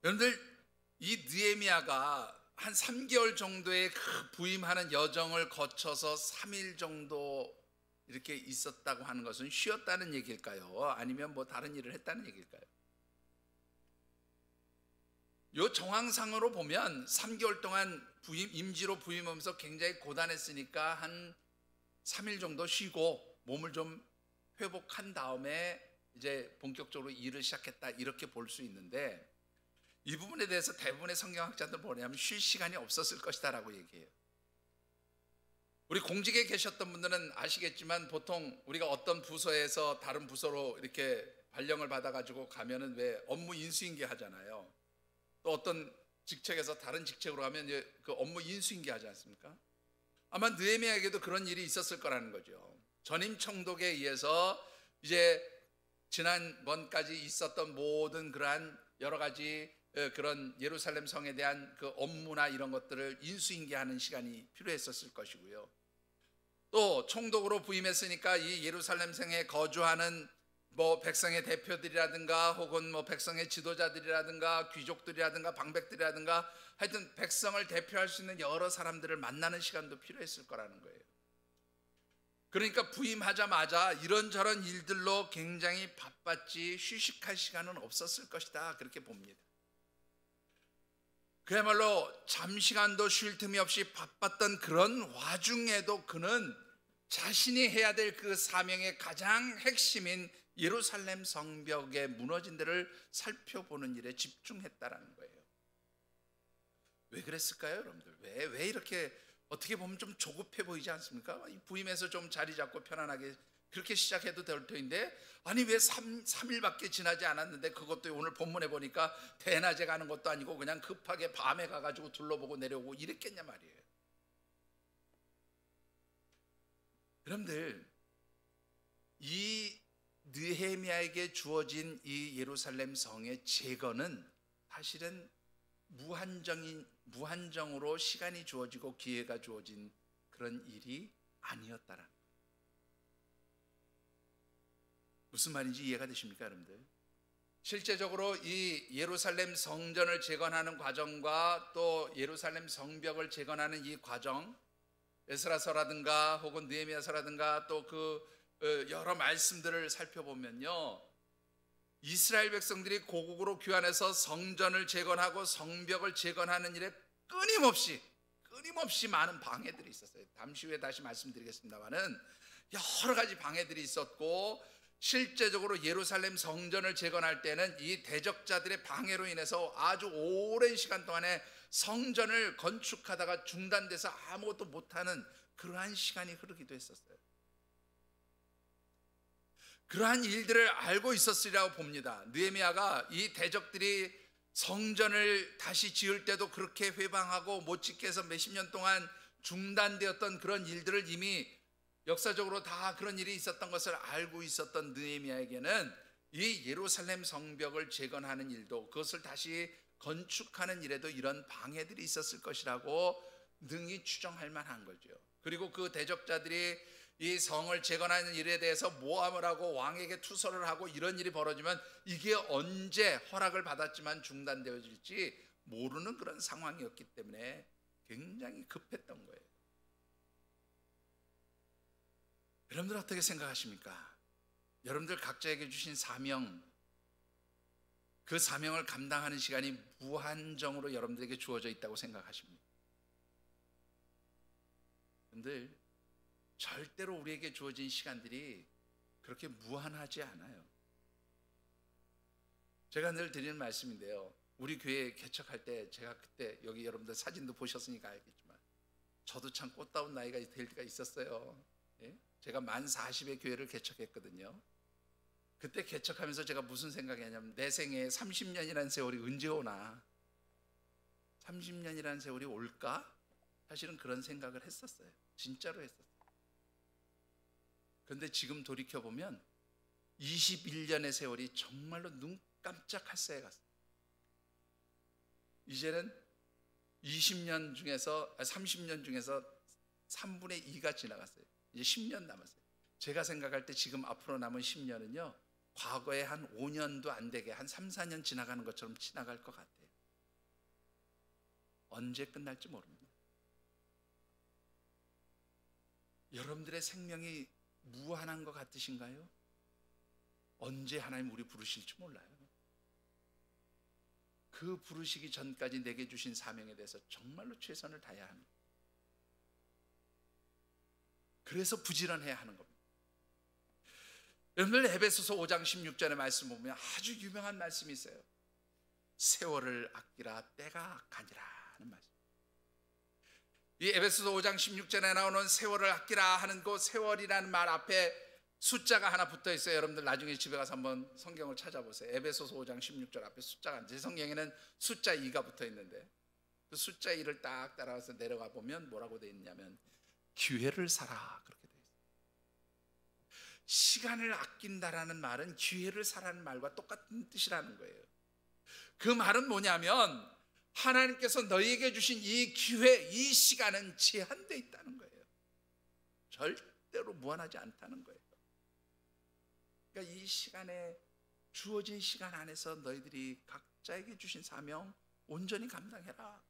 [SPEAKER 1] 여러분들, 이 느헤미야가 한 3개월 정도의 그 부임하는 여정을 거쳐서 3일 정도 이렇게 있었다고 하는 것은 쉬었다는 얘기일까요? 아니면 뭐 다른 일을 했다는 얘기일까요? 요 정황상으로 보면 3개월 동안 임지로 부임하면서 굉장히 고단했으니까 한 3일 정도 쉬고 몸을 좀 회복한 다음에 이제 본격적으로 일을 시작했다, 이렇게 볼 수 있는데, 이 부분에 대해서 대부분의 성경학자들은 뭐냐면 쉴 시간이 없었을 것이다 라고 얘기해요. 우리 공직에 계셨던 분들은 아시겠지만 보통 우리가 어떤 부서에서 다른 부서로 이렇게 발령을 받아가지고 가면은 왜 업무 인수인계 하잖아요. 또 어떤 직책에서 다른 직책으로 가면 이제 그 업무 인수인계 하지 않습니까? 아마 느헤미야에게도 그런 일이 있었을 거라는 거죠. 전임 총독에 의해서 이제 지난번까지 있었던 모든 그러한 여러 가지 그런 예루살렘 성에 대한 그 업무나 이런 것들을 인수인계하는 시간이 필요했었을 것이고요. 또 총독으로 부임했으니까 이 예루살렘 성에 거주하는 뭐 백성의 대표들이라든가 혹은 뭐 백성의 지도자들이라든가 귀족들이라든가 방백들이라든가 하여튼 백성을 대표할 수 있는 여러 사람들을 만나는 시간도 필요했을 거라는 거예요. 그러니까 부임하자마자 이런저런 일들로 굉장히 바빴지 휴식할 시간은 없었을 것이다, 그렇게 봅니다. 그야말로 잠시간도 쉴 틈이 없이 바빴던 그런 와중에도 그는 자신이 해야 될 그 사명의 가장 핵심인 예루살렘 성벽의 무너진 데를 살펴보는 일에 집중했다라는 거예요. 왜 그랬을까요, 여러분들? 왜 이렇게 어떻게 보면 좀 조급해 보이지 않습니까? 이 부임해서 좀 자리 잡고 편안하게 그렇게 시작해도 될 터인데, 아니 왜 3일밖에 지나지 않았는데, 그것도 오늘 본문에 보니까 대낮에 가는 것도 아니고 그냥 급하게 밤에 가가지고 둘러보고 내려오고 이랬겠냐 말이에요. 여러분들, 이 느헤미야에게 주어진 이 예루살렘 성의 재건은 사실은 무한정으로 시간이 주어지고 기회가 주어진 그런 일이 아니었다라는 거예요. 무슨 말인지 이해가 되십니까, 여러분들? 실제적으로 이 예루살렘 성전을 재건하는 과정과 또 예루살렘 성벽을 재건하는 이 과정, 에스라서라든가 혹은 느헤미야서라든가 또 여러 말씀들을 살펴보면요, 이스라엘 백성들이 고국으로 귀환해서 성전을 재건하고 성벽을 재건하는 일에 끊임없이 많은 방해들이 있었어요. 잠시 후에 다시 말씀드리겠습니다만은 여러 가지 방해들이 있었고, 실제적으로 예루살렘 성전을 재건할 때는 이 대적자들의 방해로 인해서 아주 오랜 시간 동안에 성전을 건축하다가 중단돼서 아무것도 못하는 그러한 시간이 흐르기도 했었어요. 그러한 일들을 알고 있었으리라고 봅니다. 느헤미야가 이 대적들이 성전을 다시 지을 때도 그렇게 회방하고 못 짓게 해서 몇십 년 동안 중단되었던 그런 일들을 이미 역사적으로 다 그런 일이 있었던 것을 알고 있었던 느헤미야에게는 이 예루살렘 성벽을 재건하는 일도, 그것을 다시 건축하는 일에도 이런 방해들이 있었을 것이라고 능히 추정할 만한 거죠. 그리고 그 대적자들이 이 성을 재건하는 일에 대해서 모함을 하고 왕에게 투서를 하고 이런 일이 벌어지면 이게 언제 허락을 받았지만 중단되어질지 모르는 그런 상황이었기 때문에 굉장히 급했던 거예요. 여러분들 어떻게 생각하십니까? 여러분들 각자에게 주신 사명, 그 사명을 감당하는 시간이 무한정으로 여러분들에게 주어져 있다고 생각하십니까? 여러분들, 절대로 우리에게 주어진 시간들이 그렇게 무한하지 않아요. 제가 늘 드리는 말씀인데요, 우리 교회 개척할 때, 제가 그때 여기 여러분들 사진도 보셨으니까 알겠지만 저도 참 꽃다운 나이가 될 때가 있었어요. 예? 제가 만 40의 교회를 개척했거든요. 그때 개척하면서 제가 무슨 생각이 했냐면, 내 생에 30년이라는 세월이 언제 오나, 30년이라는 세월이 올까? 사실은 그런 생각을 했었어요. 진짜로 했었어요. 그런데 지금 돌이켜보면 21년의 세월이 정말로 눈 깜짝할 새에 갔어요. 이제는 30년 중에서 3분의 2가 지나갔어요. 이제 10년 남았어요. 제가 생각할 때 지금 앞으로 남은 10년은요, 과거에 한 5년도 안 되게 한 3, 4년 지나가는 것처럼 지나갈 것 같아요. 언제 끝날지 모릅니다. 여러분들의 생명이 무한한 것 같으신가요? 언제 하나님 우리 부르실지 몰라요. 그 부르시기 전까지 내게 주신 사명에 대해서 정말로 최선을 다해야 합니다. 그래서 부지런해야 하는 겁니다. 여러분들, 에베소서 5장 16절의 말씀 보면 아주 유명한 말씀이 있어요. 세월을 아끼라 때가 가니라 하는 말씀. 이 에베소서 5장 16절에 나오는 세월을 아끼라 하는 그 세월이라는 말 앞에 숫자가 하나 붙어 있어요. 여러분들 나중에 집에 가서 한번 성경을 찾아보세요. 에베소서 5장 16절 앞에 숫자가, 제 성경에는 숫자 2가 붙어 있는데 그 숫자 2를 딱 따라가서 내려가 보면 뭐라고 되어 있냐면 기회를 사라, 그렇게 되어 있어요. 시간을 아낀다라는 말은 기회를 사라는 말과 똑같은 뜻이라는 거예요. 그 말은 뭐냐면 하나님께서 너희에게 주신 이 기회, 이 시간은 제한되어 있다는 거예요. 절대로 무한하지 않다는 거예요. 그러니까 이 시간에, 주어진 시간 안에서 너희들이 각자에게 주신 사명 온전히 감당해라,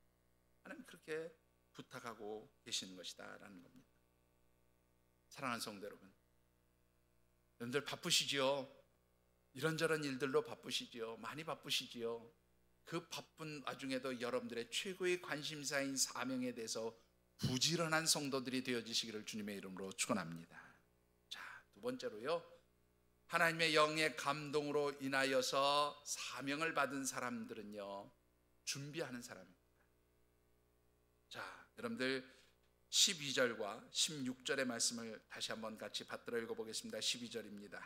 [SPEAKER 1] 하나님 그렇게 부탁하고 계시는 것이다 라는 겁니다. 사랑하는 성도 여러분, 여러분들 바쁘시지요? 이런저런 일들로 바쁘시지요? 많이 바쁘시지요? 그 바쁜 와중에도 여러분들의 최고의 관심사인 사명에 대해서 부지런한 성도들이 되어지시기를 주님의 이름으로 축원합니다. 자, 두 번째로요, 하나님의 영의 감동으로 인하여서 사명을 받은 사람들은요, 준비하는 사람입니다. 자, 여러분들 12절과 16절의 말씀을 다시 한번 같이 받들어 읽어보겠습니다. 12절입니다.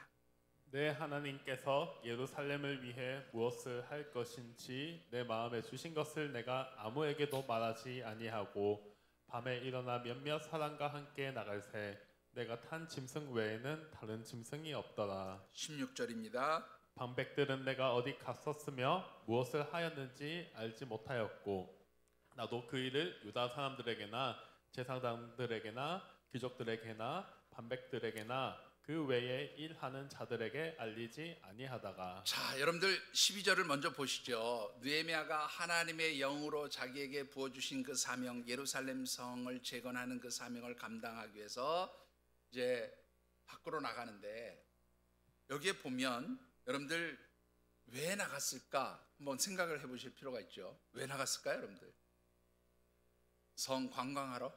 [SPEAKER 2] 내 하나님께서 예루살렘을 위해 무엇을 할 것인지 내 마음에 주신 것을 내가 아무에게도 말하지 아니하고 밤에 일어나 몇몇 사람과 함께 나갈새 내가 탄 짐승 외에는 다른 짐승이 없더라.
[SPEAKER 1] 16절입니다.
[SPEAKER 2] 방백들은 내가 어디 갔었으며 무엇을 하였는지 알지 못하였고 나도 그 일을 유다 사람들에게나 제사장들에게나 귀족들에게나 방백들에게나 그 외에 일하는 자들에게 알리지 아니하다가.
[SPEAKER 1] 자, 여러분들 12절을 먼저 보시죠. 느헤미야가 하나님의 영으로 자기에게 부어주신 그 사명, 예루살렘 성을 재건하는 그 사명을 감당하기 위해서 이제 밖으로 나가는데, 여기에 보면 여러분들 왜 나갔을까 한번 생각을 해보실 필요가 있죠. 왜 나갔을까요, 여러분들? 성 관광하러?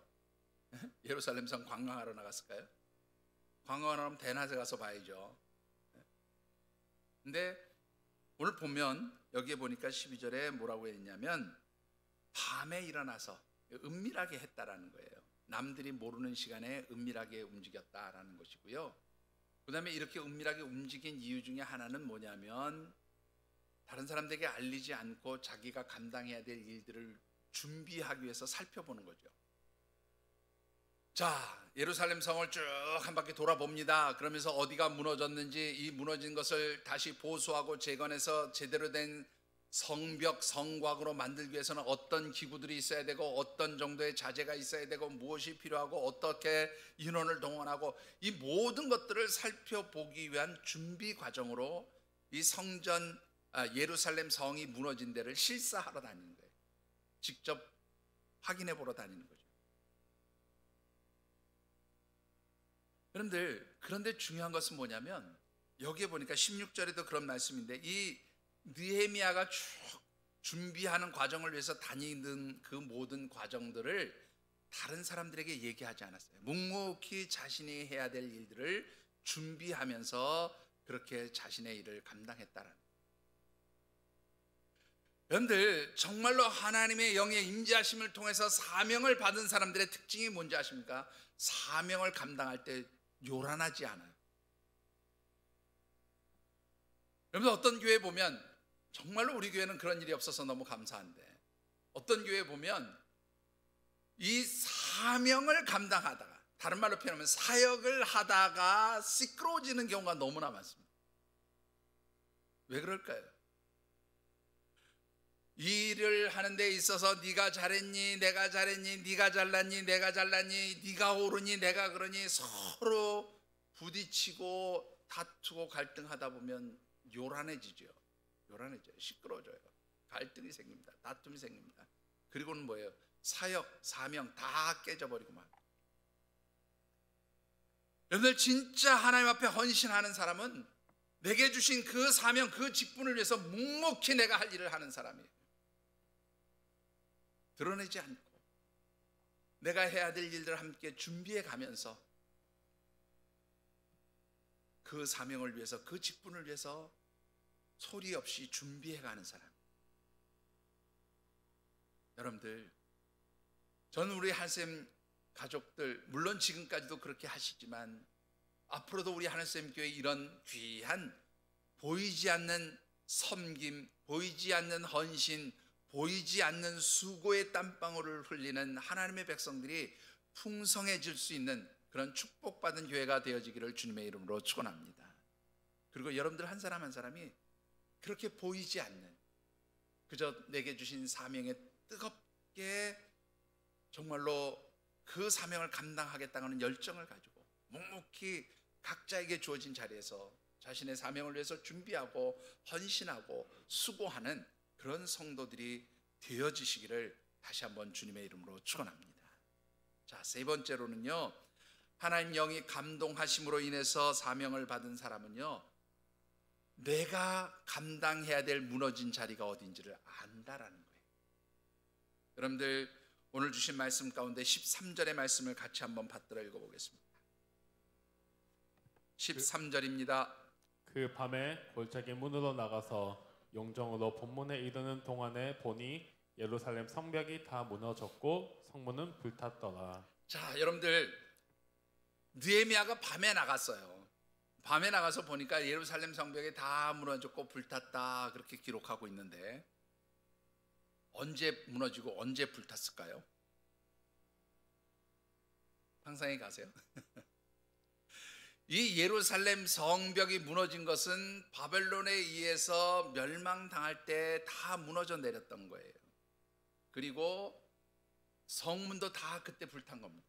[SPEAKER 1] 예루살렘 성 관광하러 나갔을까요? 관광하러 대낮에 가서 봐야죠. 근데 오늘 보면 여기에 보니까 12절에 뭐라고 했냐면 밤에 일어나서 은밀하게 했다라는 거예요. 남들이 모르는 시간에 은밀하게 움직였다라는 것이고요. 그 다음에 이렇게 은밀하게 움직인 이유 중에 하나는 뭐냐면 다른 사람들에게 알리지 않고 자기가 감당해야 될 일들을 준비하기 위해서 살펴보는 거죠. 자, 예루살렘 성을 쭉 한 바퀴 돌아봅니다. 그러면서 어디가 무너졌는지 이 무너진 것을 다시 보수하고 재건해서 제대로 된 성벽, 성곽으로 만들기 위해서는 어떤 기구들이 있어야 되고 어떤 정도의 자재가 있어야 되고 무엇이 필요하고 어떻게 인원을 동원하고 이 모든 것들을 살펴보기 위한 준비 과정으로 이 성전, 예루살렘 성이 무너진 데를 실사하러 다니는 거예요. 직접 확인해 보러 다니는 거죠. 여러분들, 그런데 중요한 것은 뭐냐면 여기에 보니까 16절에도 그런 말씀인데 이 느헤미야가 쭉 준비하는 과정을 위해서 다니는 그 모든 과정들을 다른 사람들에게 얘기하지 않았어요. 묵묵히 자신이 해야 될 일들을 준비하면서 그렇게 자신의 일을 감당했다라는 거예요. 여러분들, 정말로 하나님의 영의 임재하심을 통해서 사명을 받은 사람들의 특징이 뭔지 아십니까? 사명을 감당할 때 요란하지 않아요. 여러분, 어떤 교회 보면 정말로 우리 교회는 그런 일이 없어서 너무 감사한데 어떤 교회 보면 이 사명을 감당하다가, 다른 말로 표현하면 사역을 하다가 시끄러워지는 경우가 너무나 많습니다. 왜 그럴까요? 이 일을 하는 데 있어서 네가 잘했니, 내가 잘했니, 네가 잘났니, 내가 잘났니, 네가 옳으니, 내가 그러니 서로 부딪히고 다투고 갈등하다 보면 요란해지죠. 요란해져요. 시끄러워져요. 갈등이 생깁니다. 다툼이 생깁니다. 그리고는 뭐예요? 사역, 사명 다 깨져버리고 막. 여러분들, 진짜 하나님 앞에 헌신하는 사람은 내게 주신 그 사명, 그 직분을 위해서 묵묵히 내가 할 일을 하는 사람이에요. 드러내지 않고 내가 해야 될 일들을 함께 준비해 가면서 그 사명을 위해서, 그 직분을 위해서 소리 없이 준비해 가는 사람. 여러분들, 저는 우리 한샘 가족들, 물론 지금까지도 그렇게 하시지만 앞으로도 우리 하늘샘 교회 이런 귀한 보이지 않는 섬김, 보이지 않는 헌신, 보이지 않는 수고의 땀방울을 흘리는 하나님의 백성들이 풍성해질 수 있는 그런 축복받은 교회가 되어지기를 주님의 이름으로 축원합니다. 그리고 여러분들 한 사람 한 사람이 그렇게 보이지 않는, 그저 내게 주신 사명에 뜨겁게 정말로 그 사명을 감당하겠다는 열정을 가지고 묵묵히 각자에게 주어진 자리에서 자신의 사명을 위해서 준비하고 헌신하고 수고하는 그런 성도들이 되어지시기를 다시 한번 주님의 이름으로 축원합니다. 자, 세 번째로는요, 하나님 영이 감동하심으로 인해서 사명을 받은 사람은요, 내가 감당해야 될 무너진 자리가 어딘지를 안다라는 거예요. 여러분들, 오늘 주신 말씀 가운데 13절의 말씀을 같이 한번 받들어 읽어보겠습니다. 13절입니다.
[SPEAKER 2] 그 밤에 골짜기 문으로 나가서 용정으로 본문에 이르는 동안에 보니 예루살렘 성벽이 다 무너졌고 성문은 불탔더라.
[SPEAKER 1] 자, 여러분들, 느헤미야가 밤에 나갔어요. 밤에 나가서 보니까 예루살렘 성벽이 다 무너졌고 불탔다, 그렇게 기록하고 있는데 언제 무너지고 언제 불탔을까요? 상상해 가세요. 이 예루살렘 성벽이 무너진 것은 바벨론에 의해서 멸망당할 때 다 무너져 내렸던 거예요. 그리고 성문도 다 그때 불탄 겁니다.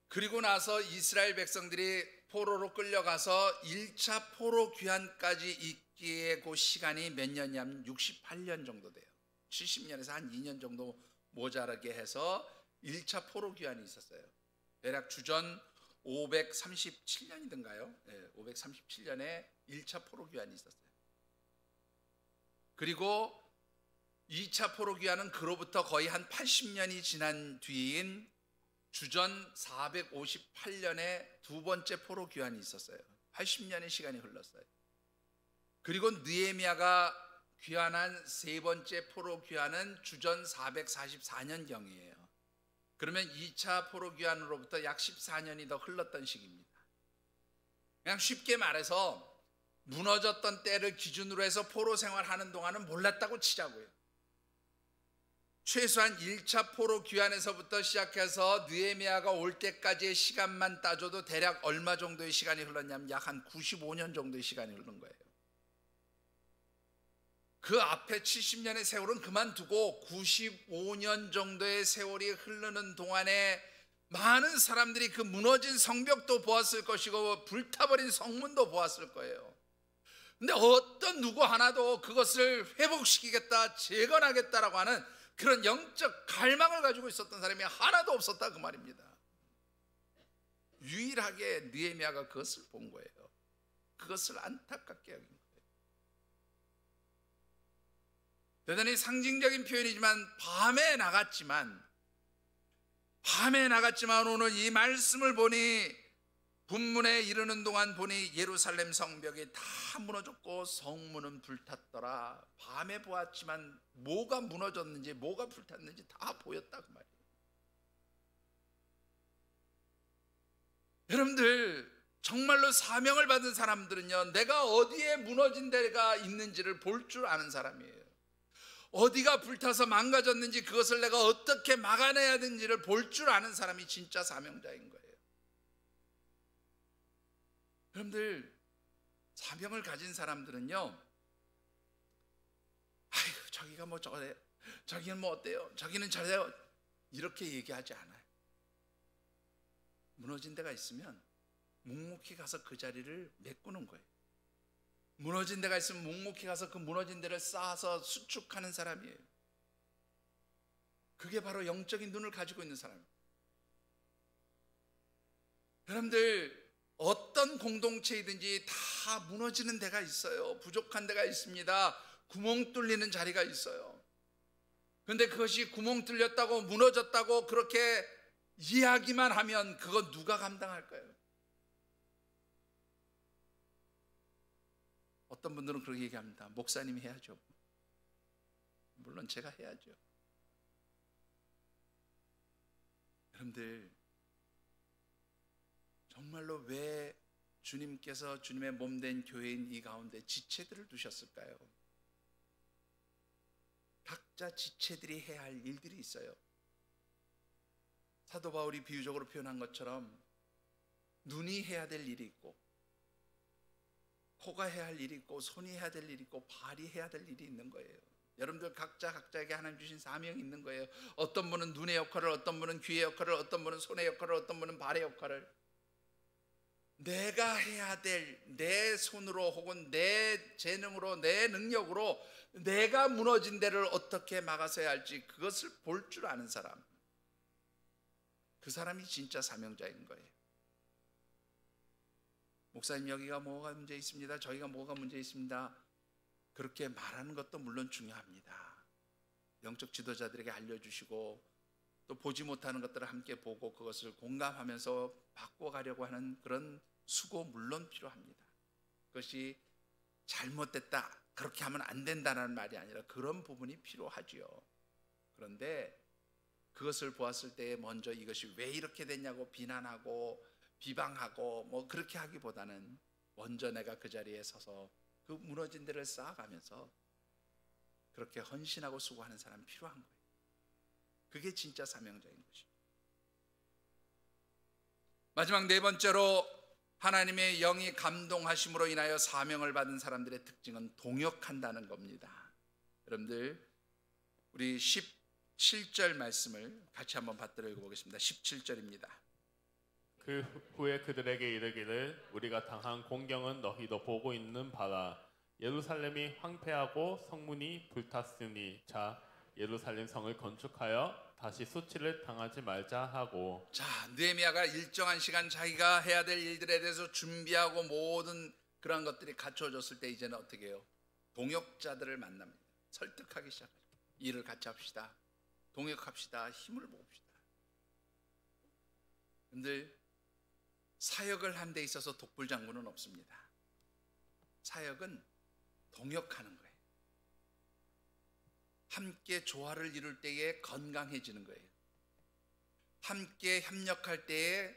[SPEAKER 1] 그리고 나서 이스라엘 백성들이 포로로 끌려가서 1차 포로 귀환까지 있기에 그 시간이 몇 년이냐면 68년 정도 돼요. 70년에서 한 2년 정도 모자라게 해서 1차 포로 귀환이 있었어요. 대략 주전 537년이던가요? 네, 537년에 1차 포로 귀환이 있었어요. 그리고 2차 포로 귀환은 그로부터 거의 한 80년이 지난 뒤인 주전 458년에 두 번째 포로 귀환이 있었어요. 80년의 시간이 흘렀어요. 그리고 느헤미야가 귀환한 세 번째 포로 귀환은 주전 444년경이에요. 그러면 2차 포로 귀환으로부터 약 14년이 더 흘렀던 시기입니다. 그냥 쉽게 말해서 무너졌던 때를 기준으로 해서 포로 생활하는 동안은 몰랐다고 치자고요. 최소한 1차 포로 귀환에서부터 시작해서 느헤미야가 올 때까지의 시간만 따져도 대략 얼마 정도의 시간이 흘렀냐면 약 한 95년 정도의 시간이 흐른 거예요. 그 앞에 70년의 세월은 그만두고 95년 정도의 세월이 흐르는 동안에 많은 사람들이 그 무너진 성벽도 보았을 것이고 불타버린 성문도 보았을 거예요. 근데 어떤 누구 하나도 그것을 회복시키겠다, 재건하겠다라고 하는 그런 영적 갈망을 가지고 있었던 사람이 하나도 없었다, 그 말입니다. 유일하게 느헤미야가 그것을 본 거예요. 그것을 안타깝게 여긴 거예요. 대단히 상징적인 표현이지만 밤에 나갔지만 오늘 이 말씀을 보니 본문에 이르는 동안 보니 예루살렘 성벽이 다 무너졌고 성문은 불탔더라. 밤에 보았지만 뭐가 무너졌는지 뭐가 불탔는지 다 보였다, 그 말이에요. 여러분들, 정말로 사명을 받은 사람들은요, 내가 어디에 무너진 데가 있는지를 볼 줄 아는 사람이에요. 어디가 불타서 망가졌는지 그것을 내가 어떻게 막아내야 되는지를 볼 줄 아는 사람이 진짜 사명자인 거예요. 여러분들, 사명을 가진 사람들은요, 아유, 저기가 뭐 저래요, 저기는 뭐 어때요, 저기는 저래요, 이렇게 얘기하지 않아요. 무너진 데가 있으면 묵묵히 가서 그 자리를 메꾸는 거예요. 무너진 데가 있으면 묵묵히 가서 그 무너진 데를 쌓아서 수축하는 사람이에요. 그게 바로 영적인 눈을 가지고 있는 사람이에요. 여러분들, 어떤 공동체이든지 다 무너지는 데가 있어요. 부족한 데가 있습니다. 구멍 뚫리는 자리가 있어요. 그런데 그것이 구멍 뚫렸다고 무너졌다고 그렇게 이야기만 하면 그건 누가 감당할까요? 어떤 분들은 그렇게 얘기합니다. 목사님이 해야죠. 물론 제가 해야죠. 여러분들, 정말로 왜 주님께서 주님의 몸된 교회인 이 가운데 지체들을 두셨을까요? 각자 지체들이 해야 할 일들이 있어요. 사도 바울이 비유적으로 표현한 것처럼 눈이 해야 될 일이 있고, 코가 해야 할 일이 있고, 손이 해야 될 일이 있고, 발이 해야 될 일이 있는 거예요. 여러분들 각자에게 하나님 주신 사명이 있는 거예요. 어떤 분은 눈의 역할을, 어떤 분은 귀의 역할을, 어떤 분은 손의 역할을, 어떤 분은 발의 역할을. 내가 해야 될 내 손으로 혹은 내 재능으로, 내 능력으로 내가 무너진 데를 어떻게 막아서야 할지 그것을 볼 줄 아는 사람, 그 사람이 진짜 사명자인 거예요. 목사님, 여기가 뭐가 문제 있습니다, 저기가 뭐가 문제 있습니다, 그렇게 말하는 것도 물론 중요합니다. 영적 지도자들에게 알려주시고 또 보지 못하는 것들을 함께 보고 그것을 공감하면서 바꿔가려고 하는 그런 수고 물론 필요합니다. 그것이 잘못됐다, 그렇게 하면 안 된다는 말이 아니라 그런 부분이 필요하지요. 그런데 그것을 보았을 때 먼저 이것이 왜 이렇게 됐냐고 비난하고 비방하고 뭐 그렇게 하기보다는 먼저 내가 그 자리에 서서 그 무너진 데를 쌓아가면서 그렇게 헌신하고 수고하는 사람이 필요한 거예요. 그게 진짜 사명자인 것이죠. 마지막 네 번째로 하나님의 영이 감동하심으로 인하여 사명을 받은 사람들의 특징은 동역한다는 겁니다. 여러분들 우리 17절 말씀을 같이 한번 받들어 읽어보겠습니다. 17절입니다.
[SPEAKER 2] 그 후에 그들에게 이르기를 우리가 당한 공경은 너희도 보고 있는 바라. 예루살렘이 황폐하고 성문이 불탔으니 자 예루살렘 성을 건축하여 다시 수치를 당하지 말자 하고.
[SPEAKER 1] 자, 느헤미야가 일정한 시간 자기가 해야 될 일들에 대해서 준비하고 모든 그런 것들이 갖춰졌을 때 이제는 어떻게 해요? 동역자들을 만납니다. 설득하기 시작합니다. 일을 같이 합시다. 동역합시다. 힘을 모읍시다. 근데 사역을 한 데 있어서 독불장군은 없습니다. 사역은 동역하는 거예요. 함께 조화를 이룰 때에 건강해지는 거예요. 함께 협력할 때에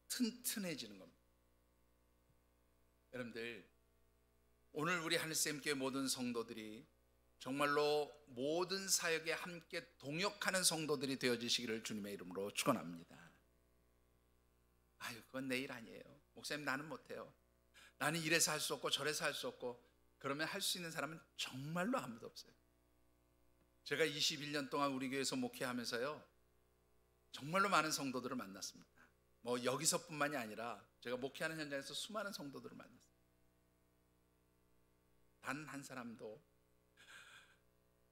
[SPEAKER 1] 튼튼해지는 겁니다. 여러분들 오늘 우리 하늘샘교회 모든 성도들이 정말로 모든 사역에 함께 동역하는 성도들이 되어지시기를 주님의 이름으로 축원합니다. 아유, 그건 내 일 아니에요. 목사님, 나는 못해요. 나는 이래서 할 수 없고 저래서 할 수 없고. 그러면 할 수 있는 사람은 정말로 아무도 없어요. 제가 21년 동안 우리 교회에서 목회하면서요, 정말로 많은 성도들을 만났습니다. 뭐 여기서뿐만이 아니라 제가 목회하는 현장에서 수많은 성도들을 만났어요. 단 한 사람도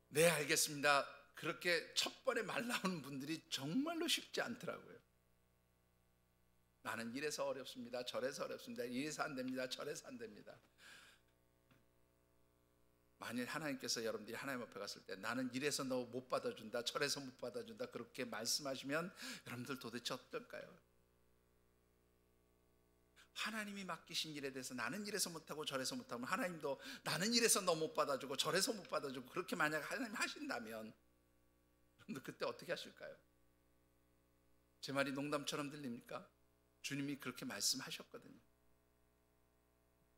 [SPEAKER 1] 네, 알겠습니다, 그렇게 첫 번에 말 나오는 분들이 정말로 쉽지 않더라고요. 나는 이래서 어렵습니다. 저래서 어렵습니다. 이래서 안 됩니다. 저래서 안 됩니다. 만일 하나님께서 여러분들이 하나님 앞에 갔을 때 나는 이래서 너 못 받아준다, 저래서 못 받아준다, 그렇게 말씀하시면 여러분들 도대체 어떨까요? 하나님이 맡기신 일에 대해서 나는 이래서 못하고 저래서 못하면 하나님도 나는 이래서 너 못 받아주고 저래서 못 받아주고 그렇게 만약 하나님 하신다면 여러분들 그때 어떻게 하실까요? 제 말이 농담처럼 들립니까? 주님이 그렇게 말씀하셨거든요.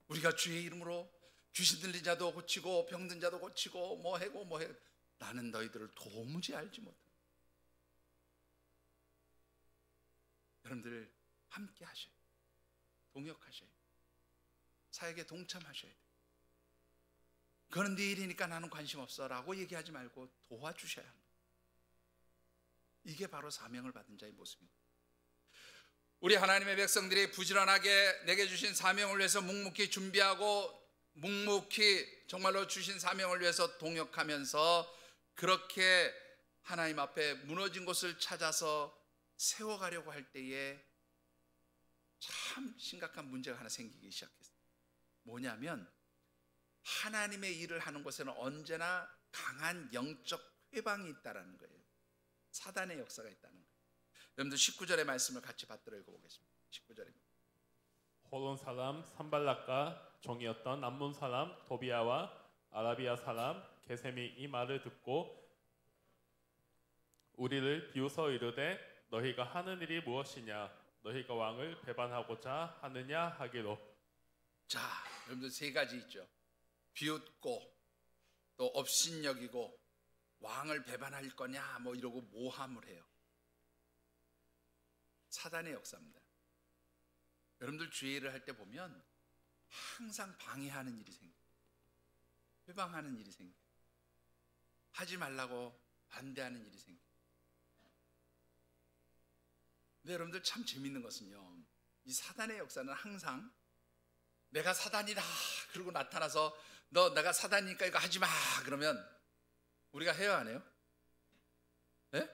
[SPEAKER 1] 우리가 주의 이름으로 귀신 들린 자도 고치고 병든 자도 고치고 뭐 해고 나는 너희들을 도무지 알지 못해. 여러분들 함께 하셔야 돼요. 동역하셔야 돼요. 사역에 동참하셔야 돼요. 그건 네 일이니까 나는 관심 없어 라고 얘기하지 말고 도와주셔야 합니다. 이게 바로 사명을 받은 자의 모습입니다. 우리 하나님의 백성들이 부지런하게 내게 주신 사명을 위해서 묵묵히 준비하고 묵묵히 정말로 주신 사명을 위해서 동역하면서 그렇게 하나님 앞에 무너진 곳을 찾아서 세워가려고 할 때에 참 심각한 문제가 하나 생기기 시작했어요. 뭐냐면 하나님의 일을 하는 곳에는 언제나 강한 영적 회방이 있다는 거예요. 사단의 역사가 있다는 거예요. 여러분들 19절의 말씀을 같이 받들어 읽어보겠습니다. 19절입니다.
[SPEAKER 2] 호론 사람 산발락과 종이었던 암몬 사람 도비아와 아라비아 사람 게셈이 이 말을 듣고 우리를 비웃어 이르되 너희가 하는 일이 무엇이냐, 너희가 왕을 배반하고자 하느냐 하기로.
[SPEAKER 1] 자, 여러분들 세 가지 있죠. 비웃고 또 업신여기고 왕을 배반할 거냐 뭐 이러고 모함을 해요. 사단의 역사입니다. 여러분들 주의 일을 할 때 보면 항상 방해하는 일이 생겨요. 회방하는 일이 생겨요. 하지 말라고 반대하는 일이 생겨요. 근데 여러분들 참 재밌는 것은요, 이 사단의 역사는 항상 내가 사단이다 그러고 나타나서 너 내가 사단이니까 이거 하지 마 그러면 우리가 해요, 안 해요? 네?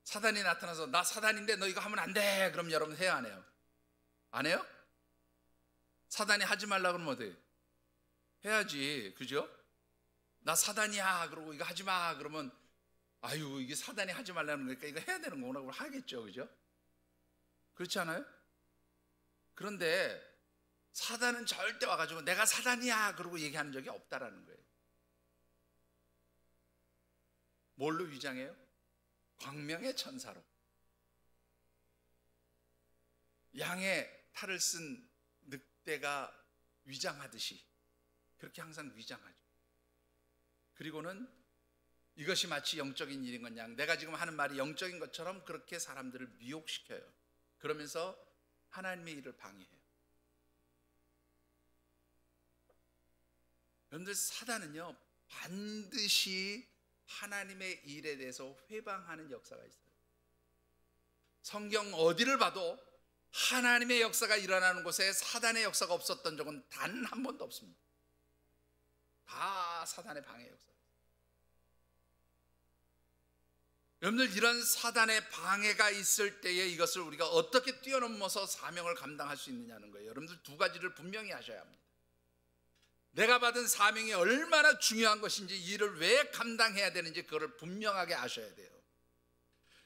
[SPEAKER 1] 사단이 나타나서 나 사단인데 너 이거 하면 안 돼 그럼 여러분 해요, 안 해요? 안 해요? 사단이 하지 말라 그러면 어때? 해야지, 그죠? 나 사단이야 그러고 이거 하지 마 그러면 아유 이게 사단이 하지 말라는 거니까 이거 해야 되는 거구나 그걸 하겠죠, 그죠? 그렇지 않아요? 그런데 사단은 절대 와가지고 내가 사단이야 그러고 얘기하는 적이 없다라는 거예요. 뭘로 위장해요? 광명의 천사로. 양의 탈을 쓴 늑대가 위장하듯이 그렇게 항상 위장하죠. 그리고는 이것이 마치 영적인 일인 것 양, 내가 지금 하는 말이 영적인 것처럼 그렇게 사람들을 미혹시켜요. 그러면서 하나님의 일을 방해해요. 여러분들, 사단은요 반드시 하나님의 일에 대해서 회방하는 역사가 있어요. 성경 어디를 봐도 하나님의 역사가 일어나는 곳에 사단의 역사가 없었던 적은 단 한 번도 없습니다. 다 사단의 방해 역사. 여러분들, 이런 사단의 방해가 있을 때에 이것을 우리가 어떻게 뛰어넘어서 사명을 감당할 수 있느냐는 거예요. 여러분들, 두 가지를 분명히 하셔야 합니다. 내가 받은 사명이 얼마나 중요한 것인지, 이 일을 왜 감당해야 되는지 그걸 분명하게 아셔야 돼요.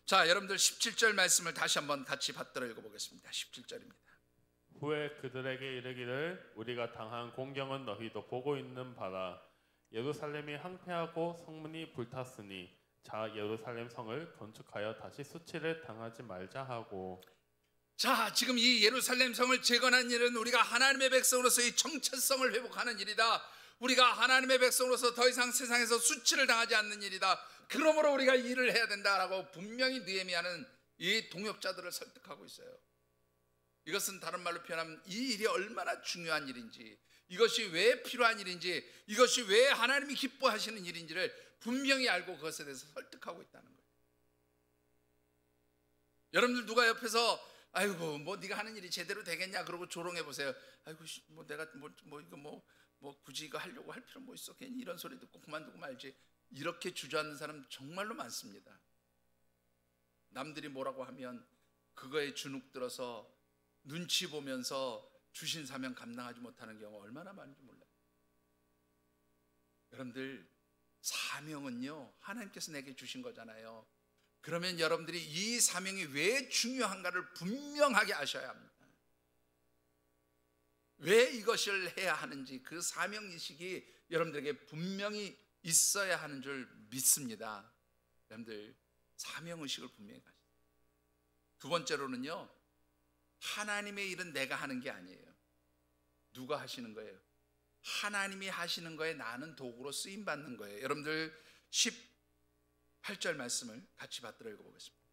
[SPEAKER 1] 자, 여러분들 17절 말씀을 다시 한번 같이 받들어 읽어보겠습니다. 17절입니다.
[SPEAKER 2] 후에 그들에게 이르기를 우리가 당한 공경은 너희도 보고 있는 바라. 예루살렘이 항폐하고 성문이 불탔으니 자 예루살렘 성을 건축하여 다시 수치를 당하지 말자 하고.
[SPEAKER 1] 자, 지금 이 예루살렘 성을 재건한 일은 우리가 하나님의 백성으로서의 정체성을 회복하는 일이다. 우리가 하나님의 백성으로서 더 이상 세상에서 수치를 당하지 않는 일이다. 그러므로 우리가 이 일을 해야 된다라고 분명히 느헤미야는 이 동역자들을 설득하고 있어요. 이것은 다른 말로 표현하면 이 일이 얼마나 중요한 일인지, 이것이 왜 필요한 일인지, 이것이 왜 하나님이 기뻐하시는 일인지를 분명히 알고 그것에 대해서 설득하고 있다는 거예요. 여러분들, 누가 옆에서 아이고 뭐 네가 하는 일이 제대로 되겠냐 그러고 조롱해 보세요. 아이고 뭐 내가 뭐 굳이 이거 하려고 할 필요 뭐 있어, 괜히 이런 소리 듣고 그만두고 말지, 이렇게 주저앉는 사람 정말로 많습니다. 남들이 뭐라고 하면 그거에 주눅 들어서 눈치 보면서 주신 사명 감당하지 못하는 경우가 얼마나 많은지 몰라요. 여러분들, 사명은요 하나님께서 내게 주신 거잖아요. 그러면 여러분들이 이 사명이 왜 중요한가를 분명하게 아셔야 합니다. 왜 이것을 해야 하는지 그 사명의식이 여러분들에게 분명히 있어야 하는 줄 믿습니다. 여러분들, 사명의식을 분명히 가시죠. 두 번째로는요, 하나님의 일은 내가 하는 게 아니에요. 누가 하시는 거예요? 하나님이 하시는 거에 나는 도구로 쓰임받는 거예요. 여러분들 18절 말씀을 같이 받들어 읽어보겠습니다.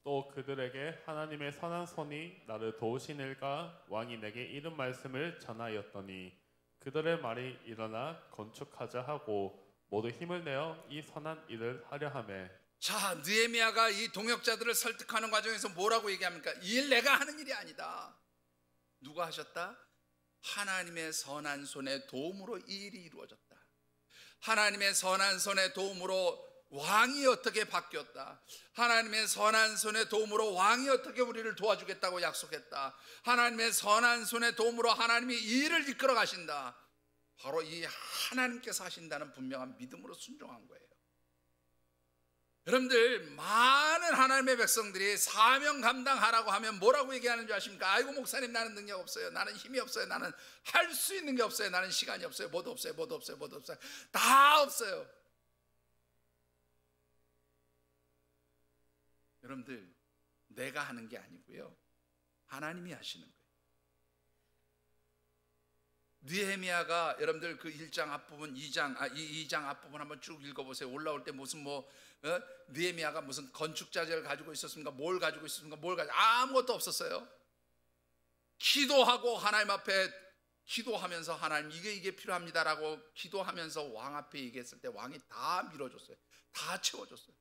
[SPEAKER 2] 또 그들에게 하나님의 선한 손이 나를 도우시니까 왕이 내게 이런 말씀을 전하였더니 그들의 말이 일어나 건축하자 하고 모두 힘을 내어 이 선한 일을 하려 하매.
[SPEAKER 1] 자, 느헤미야가 이 동역자들을 설득하는 과정에서 뭐라고 얘기합니까? 이 일 내가 하는 일이 아니다. 누가 하셨다? 하나님의 선한 손의 도움으로 이 일이 이루어졌다. 하나님의 선한 손의 도움으로 왕이 어떻게 바뀌었다. 하나님의 선한 손의 도움으로 왕이 어떻게 우리를 도와주겠다고 약속했다. 하나님의 선한 손의 도움으로 하나님이 이 일을 이끌어 가신다. 바로 이 하나님께서 하신다는 분명한 믿음으로 순종한 거예요. 여러분들, 많은 하나님의 백성들이 사명 감당하라고 하면 뭐라고 얘기하는 줄 아십니까? 아이고 목사님, 나는 능력 없어요, 나는 힘이 없어요, 나는 할 수 있는 게 없어요, 나는 시간이 없어요, 뭐도 없어요, 뭐도 없어요, 뭐도 없어요, 다 없어요. 여러분들, 내가 하는 게 아니고요, 하나님이 하시는 거예요. 느헤미야가 여러분들 그 1장 앞부분, 2장 앞부분 한번 쭉 읽어보세요. 올라올 때 무슨 느헤미야가 무슨 건축자재를 가지고 있었습니까? 뭘 가지고 있었습니까? 아무것도 없었어요. 기도하고 하나님 앞에 기도하면서 하나님 이게 필요합니다라고 기도하면서 왕 앞에 얘기했을 때 왕이 다 밀어줬어요. 다 채워줬어요.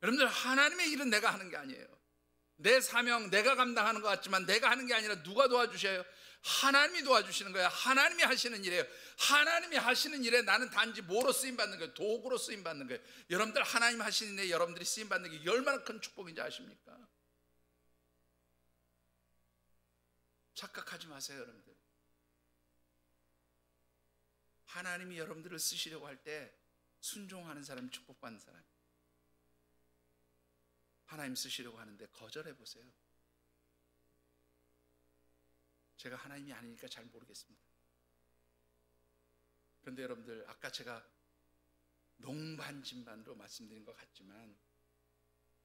[SPEAKER 1] 여러분들, 하나님의 일은 내가 하는 게 아니에요. 내 사명 내가 감당하는 것 같지만 내가 하는 게 아니라 누가 도와주셔요? 하나님이 도와주시는 거예요. 하나님이 하시는 일이에요. 하나님이 하시는 일에 나는 단지 뭐로 쓰임받는 거예요? 도구로 쓰임받는 거예요. 여러분들, 하나님 하시는 일에 여러분들이 쓰임받는 게 얼마나 큰 축복인지 아십니까? 착각하지 마세요. 여러분들, 하나님이 여러분들을 쓰시려고 할 때 순종하는 사람이 축복받는 사람이에요. 하나님 쓰시려고 하는데 거절해 보세요. 제가 하나님이 아니니까 잘 모르겠습니다. 그런데 여러분들, 아까 제가 농반진반으로 말씀드린 것 같지만,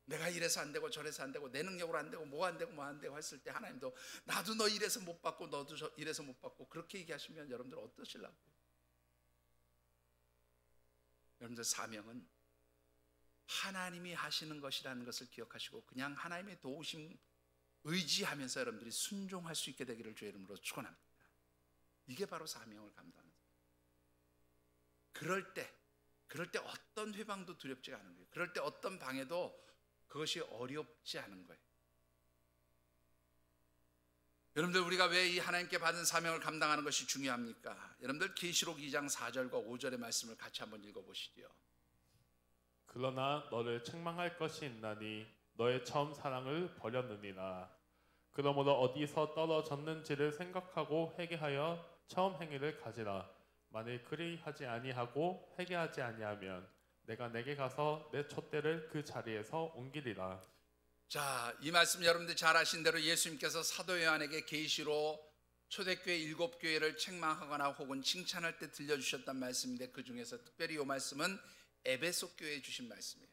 [SPEAKER 1] 내가 이래서 안 되고 저래서 안 되고 내 능력으로 안 되고 뭐 안 되고 뭐 안 되고 했을 때 하나님도 나도 너 이래서 못 받고 너도 이래서 못 받고 그렇게 얘기하시면 여러분들 어떠실라고? 여러분들, 사명은 하나님이 하시는 것이라는 것을 기억하시고 그냥 하나님의 도우심 의지하면서 여러분들이 순종할 수 있게 되기를 주의 이름으로 축원합니다. 이게 바로 사명을 감당하는 거예요. 그럴 때 어떤 회방도 두렵지가 않은 거예요. 그럴 때 어떤 방해도 그것이 어렵지 않은 거예요. 여러분들, 우리가 왜 이 하나님께 받은 사명을 감당하는 것이 중요합니까? 여러분들, 계시록 2장 4절과 5절의 말씀을 같이 한번 읽어보시죠.
[SPEAKER 2] 그러나 너를 책망할 것이 있나니 너의 처음 사랑을 버렸느니라. 그러므로 어디서 떨어졌는지를 생각하고 회개하여 처음 행위를 가지라. 만일 그리하지 아니하고 회개하지 아니하면 내가 내게 가서 내 촛대를 그 자리에서 옮기리라.
[SPEAKER 1] 자, 이 말씀 여러분들 잘 아신 대로 예수님께서 사도 요한에게 계시로 초대교회 7교회를 책망하거나 혹은 칭찬할 때 들려주셨단 말씀인데, 그 중에서 특별히 이 말씀은 에베소 교회에 주신 말씀이에요.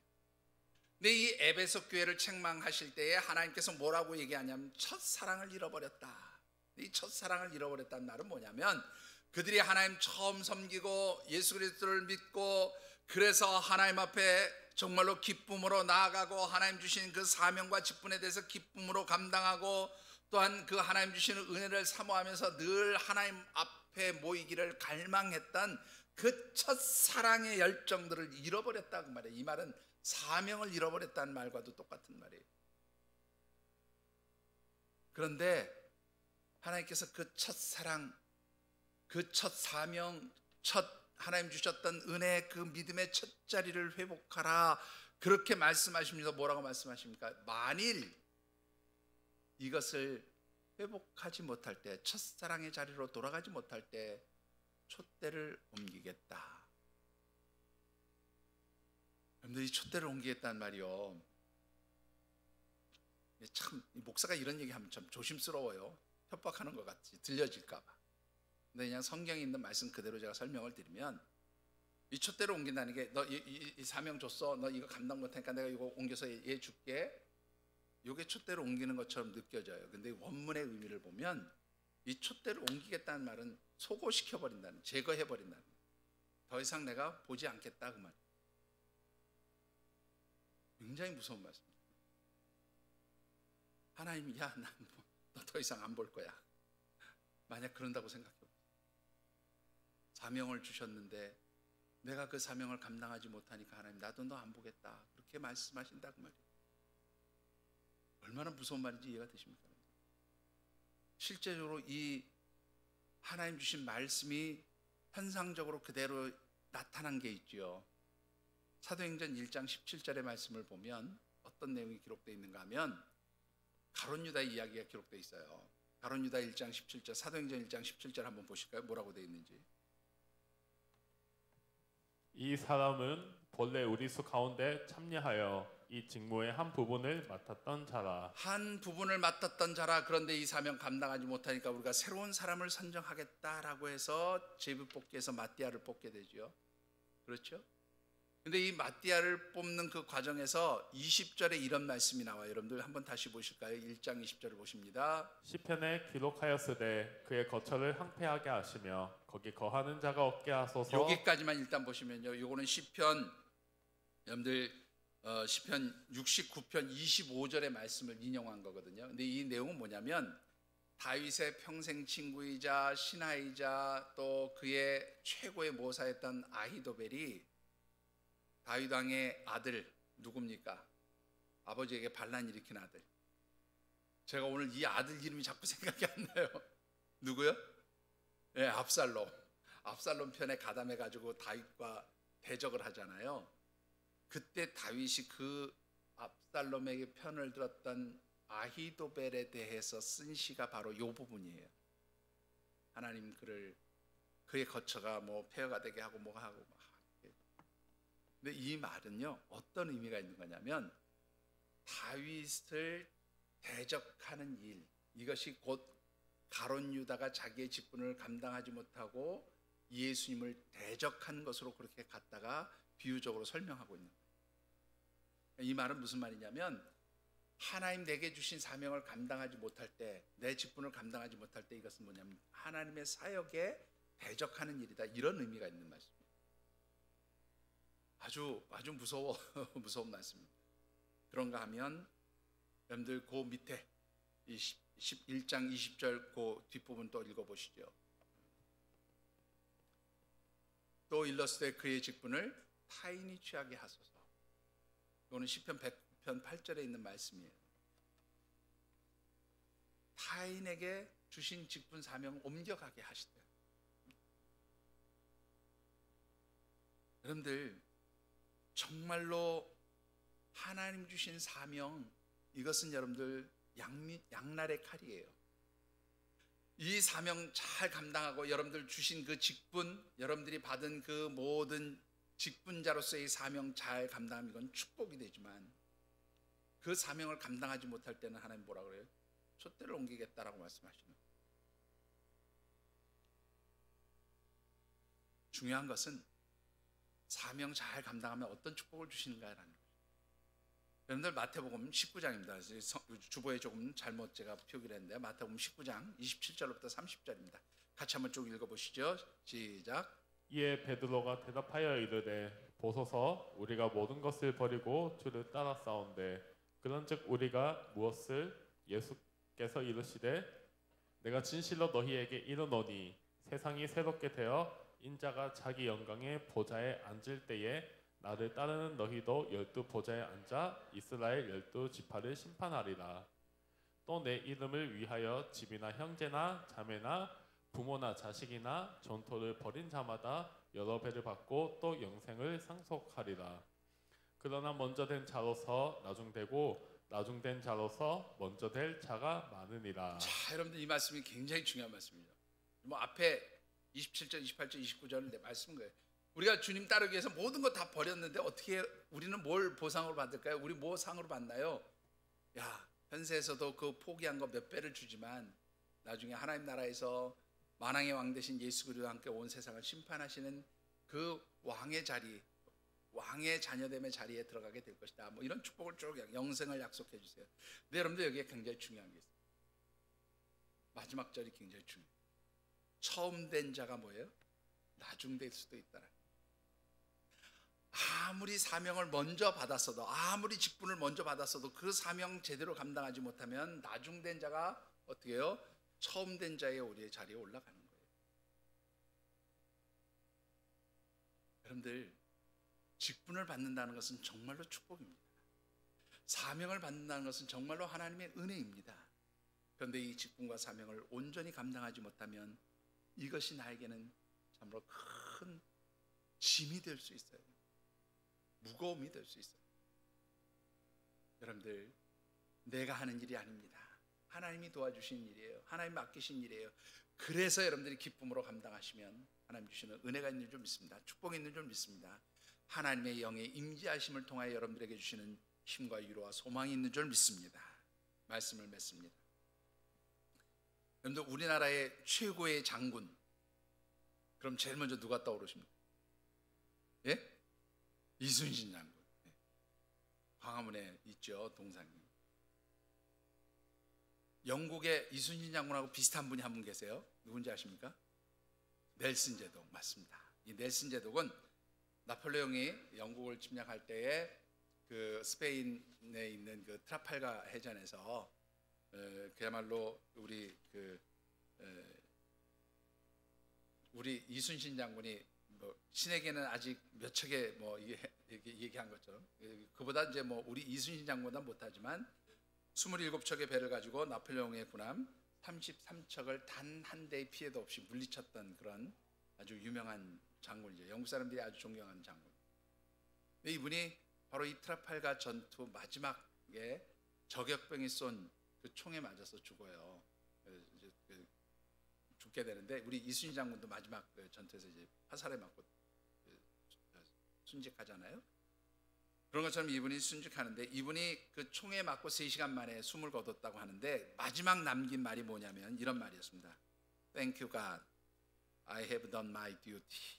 [SPEAKER 1] 근데 이 에베소 교회를 책망하실 때에 하나님께서 뭐라고 얘기하냐면 첫사랑을 잃어버렸다. 이 첫사랑을 잃어버렸다는 말은 뭐냐면, 그들이 하나님 처음 섬기고 예수 그리스도를 믿고 그래서 하나님 앞에 정말로 기쁨으로 나아가고 하나님 주신 그 사명과 직분에 대해서 기쁨으로 감당하고 또한 그 하나님 주시는 은혜를 사모하면서 늘 하나님 앞에 모이기를 갈망했던 그 첫사랑의 열정들을 잃어버렸다고 말해요. 이 말은 사명을 잃어버렸다는 말과도 똑같은 말이에요. 그런데 하나님께서 그 첫사랑, 그 첫 사명, 첫 하나님 주셨던 은혜, 그 믿음의 첫 자리를 회복하라, 그렇게 말씀하십니다. 뭐라고 말씀하십니까? 만일 이것을 회복하지 못할 때, 첫사랑의 자리로 돌아가지 못할 때 촛대를 옮기겠다. 여러분들, 이 촛대를 옮기겠다는 말이요, 참 목사가 이런 얘기하면 참 조심스러워요. 협박하는 것 같이 들려질까 봐. 근데 그냥 성경에 있는 말씀 그대로 제가 설명을 드리면, 이 촛대를 옮긴다는 게, 너 이 사명 줬어, 너 이거 감당 못하니까 내가 이거 옮겨서 얘 줄게, 이게 촛대를 옮기는 것처럼 느껴져요. 근데 원문의 의미를 보면 이 촛대를 옮기겠다는 말은 소고시켜버린다는, 제거해버린다는, 더 이상 내가 보지 않겠다, 그 말. 굉장히 무서운 말씀입니다. 하나님이, 야, 너 더 이상 안 볼 거야. 만약 그런다고 생각해 보세요. 사명을 주셨는데 내가 그 사명을 감당하지 못하니까 하나님, 나도 너 안 보겠다, 그렇게 말씀하신다, 그 말이에요. 얼마나 무서운 말인지 이해가 되십니까? 실제적으로 이 하나님 주신 말씀이 현상적으로 그대로 나타난 게 있죠. 사도행전 1장 17절의 말씀을 보면 어떤 내용이 기록되어 있는가 하면, 가룟 유다의 이야기가 기록되어 있어요. 가룟 유다 1장 17절, 사도행전 1장 17절 한번 보실까요? 뭐라고 되어 있는지.
[SPEAKER 2] 이 사람은 본래 우리 수 가운데 참여하여 이 직무의 한 부분을 맡았던 자라.
[SPEAKER 1] 한 부분을 맡았던 자라. 그런데 이 사명 감당하지 못하니까 우리가 새로운 사람을 선정하겠다라고 해서 제비 뽑기에서 마띠아를 뽑게 되죠. 그렇죠? 근데 이 마띠아를 뽑는 그 과정에서 20절에 이런 말씀이 나와요. 여러분들 한번 다시 보실까요? 1장 20절을 보십니다.
[SPEAKER 2] 시편에 기록하였으되 그의 거처를 항폐하게 하시며 거기 거하는 자가 없게 하소서.
[SPEAKER 1] 여기까지만 일단 보시면요, 요거는 시편, 여러분들 시편 69편 25절의 말씀을 인용한 거거든요. 근데 이 내용은 뭐냐면, 다윗의 평생 친구이자 신하이자 또 그의 최고의 모사였던 아히도벨이 다윗 왕의 아들, 누굽니까? 아버지에게 반란 일으킨 아들. 제가 오늘 이 아들 이름이 자꾸 생각이 안 나요. 누구요? 네, 압살롬. 압살롬 편에 가담해 가지고 다윗과 대적을 하잖아요. 그때 다윗이 그 압살롬에게 편을 들었던 아히도벨에 대해서 쓴 시가 바로 이 부분이에요. 하나님 그의 거처가 뭐 폐허가 되게 하고 뭐가 하고 막. 근데 이 말은요, 어떤 의미가 있는 거냐면, 다윗을 대적하는 일, 이것이 곧 가룟 유다가 자기의 직분을 감당하지 못하고 예수님을 대적한 것으로 그렇게 갖다가 비유적으로 설명하고 있는 거예요. 이 말은 무슨 말이냐면 하나님 내게 주신 사명을 감당하지 못할 때, 내 직분을 감당하지 못할 때 이것은 뭐냐면 하나님의 사역에 대적하는 일이다, 이런 의미가 있는 말씀입니다. 아주 무서운 말씀입니다. 그런가 하면 여러분들 그 밑에 11장 20절 그 뒷부분 또 읽어보시죠. 또 일러스되 그의 직분을 타인이 취하게 하소서. 이거는 시편 100편 8절에 있는 말씀이에요. 타인에게 주신 직분 사명을 옮겨가게 하시되. 여러분들 정말로 하나님 주신 사명, 이것은 여러분들 양날의 칼이에요. 이 사명 잘 감당하고 여러분들 주신 그 직분, 여러분들이 받은 그 모든 직분자로서의 사명 잘 감당하면 이건 축복이 되지만, 그 사명을 감당하지 못할 때는 하나님 뭐라 그래요? 촛대를 옮기겠다라고 말씀하시는 거예요. 중요한 것은 사명 잘 감당하면 어떤 축복을 주시는가라는 거예요. 여러분들 마태복음 19장입니다. 주보에 조금 잘못 제가 표기를 했는데 마태복음 19장 27절부터 30절입니다. 같이 한번 쭉 읽어보시죠. 시작.
[SPEAKER 2] 이에 베드로가 대답하여 이르되 보소서, 우리가 모든 것을 버리고 주를 따라 싸운대. 그런즉 우리가 무엇을? 예수께서 이르시되 내가 진실로 너희에게 이르노니 세상이 새롭게 되어 인자가 자기 영광의 보좌에 앉을 때에 나를 따르는 너희도 12 보좌에 앉아 이스라엘 12지파를 심판하리라. 또 내 이름을 위하여 집이나 형제나 자매나 부모나 자식이나 전토를 벌인 자마다 여러 배를 받고 또 영생을 상속하리라. 그러나 먼저 된 자로서 나중되고 나중된 자로서 먼저 될 자가 많으니라.
[SPEAKER 1] 자, 여러분들 이 말씀이 굉장히 중요한 말씀입니다. 뭐 앞에 27절, 28절, 29절 내 말씀인 거예요. 우리가 주님 따르기 위해서 모든 거 다 버렸는데 어떻게 우리는 뭘 보상으로 받을까요? 우리 뭐 상으로 받나요? 야, 현세에서도 그 포기한 거 몇 배를 주지만 나중에 하나님 나라에서 만왕의 왕 되신 예수 그리스도와 함께 온 세상을 심판하시는 그 왕의 자리, 왕의 자녀됨의 자리에 들어가게 될 것이다. 뭐 이런 축복을 쭉 영생을 약속해 주세요. 근데 여러분들 여기에 굉장히 중요한 게 있어요. 마지막 절이 굉장히 중요해요. 처음 된 자가 뭐예요? 나중 될 수도 있다. 아무리 사명을 먼저 받았어도, 아무리 직분을 먼저 받았어도 그 사명 제대로 감당하지 못하면 나중 된 자가 어떻게 해요? 처음 된 자의 우리의 자리에 올라가는 거예요. 여러분들 직분을 받는다는 것은 정말로 축복입니다. 사명을 받는다는 것은 정말로 하나님의 은혜입니다. 그런데 이 직분과 사명을 온전히 감당하지 못하면 이것이 나에게는 참으로 큰 짐이 될 수 있어요. 무거움이 될 수 있어요. 여러분들 내가 하는 일이 아닙니다. 하나님이 도와주신 일이에요. 하나님 맡기신 일이에요. 그래서 여러분들이 기쁨으로 감당하시면 하나님 주시는 은혜가 있는 줄 믿습니다. 축복이 있는 줄 믿습니다. 하나님의 영의 임재하심을 통하여 여러분들에게 주시는 힘과 위로와 소망이 있는 줄 믿습니다. 말씀을 맺습니다. 여러분들 우리나라의 최고의 장군, 그럼 제일 먼저 누가 떠오르십니까? 예? 이순신 장군. 예. 광화문에 있죠, 동상이. 영국의 이순신 장군하고 비슷한 분이 한 분 계세요. 누군지 아십니까? 넬슨 제독. 맞습니다. 이 넬슨 제독은 나폴레옹이 영국을 침략할 때에 그 스페인에 있는 그 트라팔가 해전에서 그야말로 우리 이순신 장군이 뭐 신에게는 아직 몇 척의 뭐 얘기한 것처럼 그보다 이제 뭐 우리 이순신 장군보다 못하지만 27척의 배를 가지고 나폴레옹의 군함 33척을 단 한 대의 피해도 없이 물리쳤던 그런 아주 유명한 장군이죠. 영국 사람들이 아주 존경하는 장군. 이분이 바로 이 트라팔가 전투 마지막에 저격병이 쏜 그 총에 맞아서 죽어요. 죽게 되는데 우리 이순신 장군도 마지막 전투에서 이제 화살에 맞고 순직하잖아요. 그런 것처럼 이분이 순직하는데 이분이 그 총에 맞고 3시간 만에 숨을 거뒀다고 하는데 마지막 남긴 말이 뭐냐면 이런 말이었습니다. Thank you God, I have done my duty.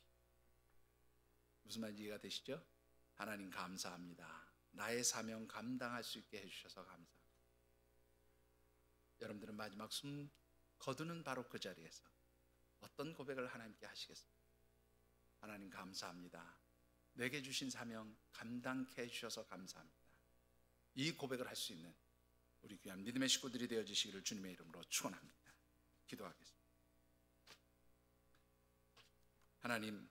[SPEAKER 1] 무슨 말인지 이해가 되시죠? 하나님 감사합니다. 나의 사명 감당할 수 있게 해주셔서 감사합니다. 여러분들은 마지막 숨 거두는 바로 그 자리에서 어떤 고백을 하나님께 하시겠습니까? 하나님 감사합니다. 내게 주신 사명 감당케 해주셔서 감사합니다. 이 고백을 할 수 있는 우리 귀한 믿음의 식구들이 되어주시기를 주님의 이름으로 축원합니다. 기도하겠습니다. 하나님,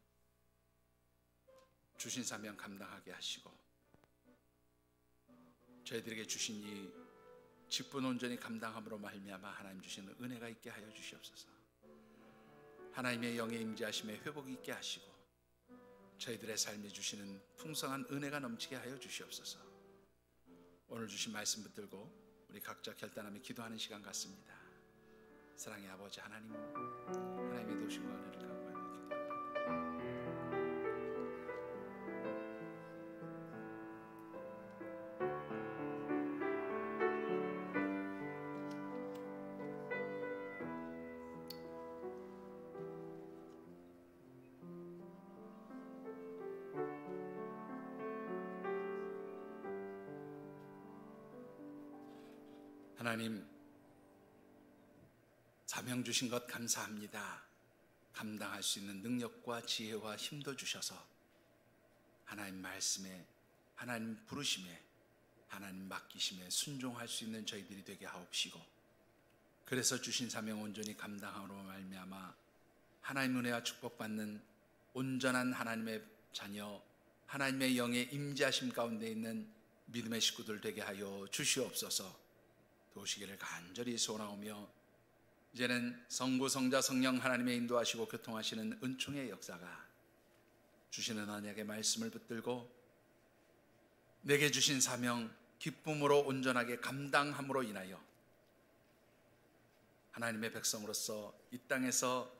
[SPEAKER 1] 주신 사명 감당하게 하시고 저희들에게 주신 이 직분 온전히 감당함으로 말미암아 하나님 주시는 은혜가 있게 하여 주시옵소서. 하나님의 영의 임재하심에 회복이 있게 하시고 저희들의 삶에 주시는 풍성한 은혜가 넘치게 하여 주시옵소서. 오늘 주신 말씀 붙들고 우리 각자 결단하며 기도하는 시간 같습니다. 사랑의 아버지 하나님, 하나님의 도우심과 은혜를 간구하며 기도합니다. 하나님, 사명 주신 것 감사합니다. 감당할 수 있는 능력과 지혜와 힘도 주셔서 하나님 말씀에, 하나님 부르심에, 하나님 맡기심에 순종할 수 있는 저희들이 되게 하옵시고, 그래서 주신 사명 온전히 감당함으로 말미암아 하나님 은혜와 축복받는 온전한 하나님의 자녀, 하나님의 영의 임재하심 가운데 있는 믿음의 식구들 되게 하여 주시옵소서. 도우시기를 간절히 소원하오며 이제는 성부, 성자, 성령 하나님의 인도하시고 교통하시는 은총의 역사가 주시는 언약의 말씀을 붙들고 내게 주신 사명 기쁨으로 온전하게 감당함으로 인하여 하나님의 백성으로서 이 땅에서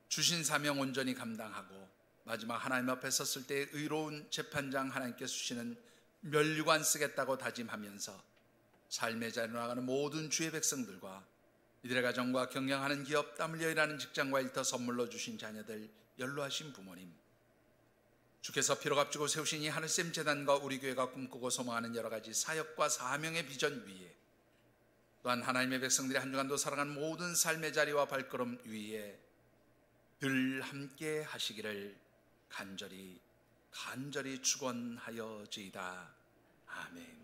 [SPEAKER 1] 주신 사명 온전히 감당하고 마지막 하나님 앞에 섰을 때 의로운 재판장 하나님께서 주시는 면류관 쓰겠다고 다짐하면서 삶의 자리로 나가는 모든 주의 백성들과 이들의 가정과 경영하는 기업, 땀 흘려 일하는 직장과 일터 선물로 주신 자녀들, 연로하신 부모님, 주께서 피로 값주고 세우신 이 하늘샘 재단과 우리 교회가 꿈꾸고 소망하는 여러 가지 사역과 사명의 비전 위에, 또한 하나님의 백성들이 한 주간도 살아가는 모든 삶의 자리와 발걸음 위에 늘 함께 하시기를 간절히 축원하여지이다. 아멘.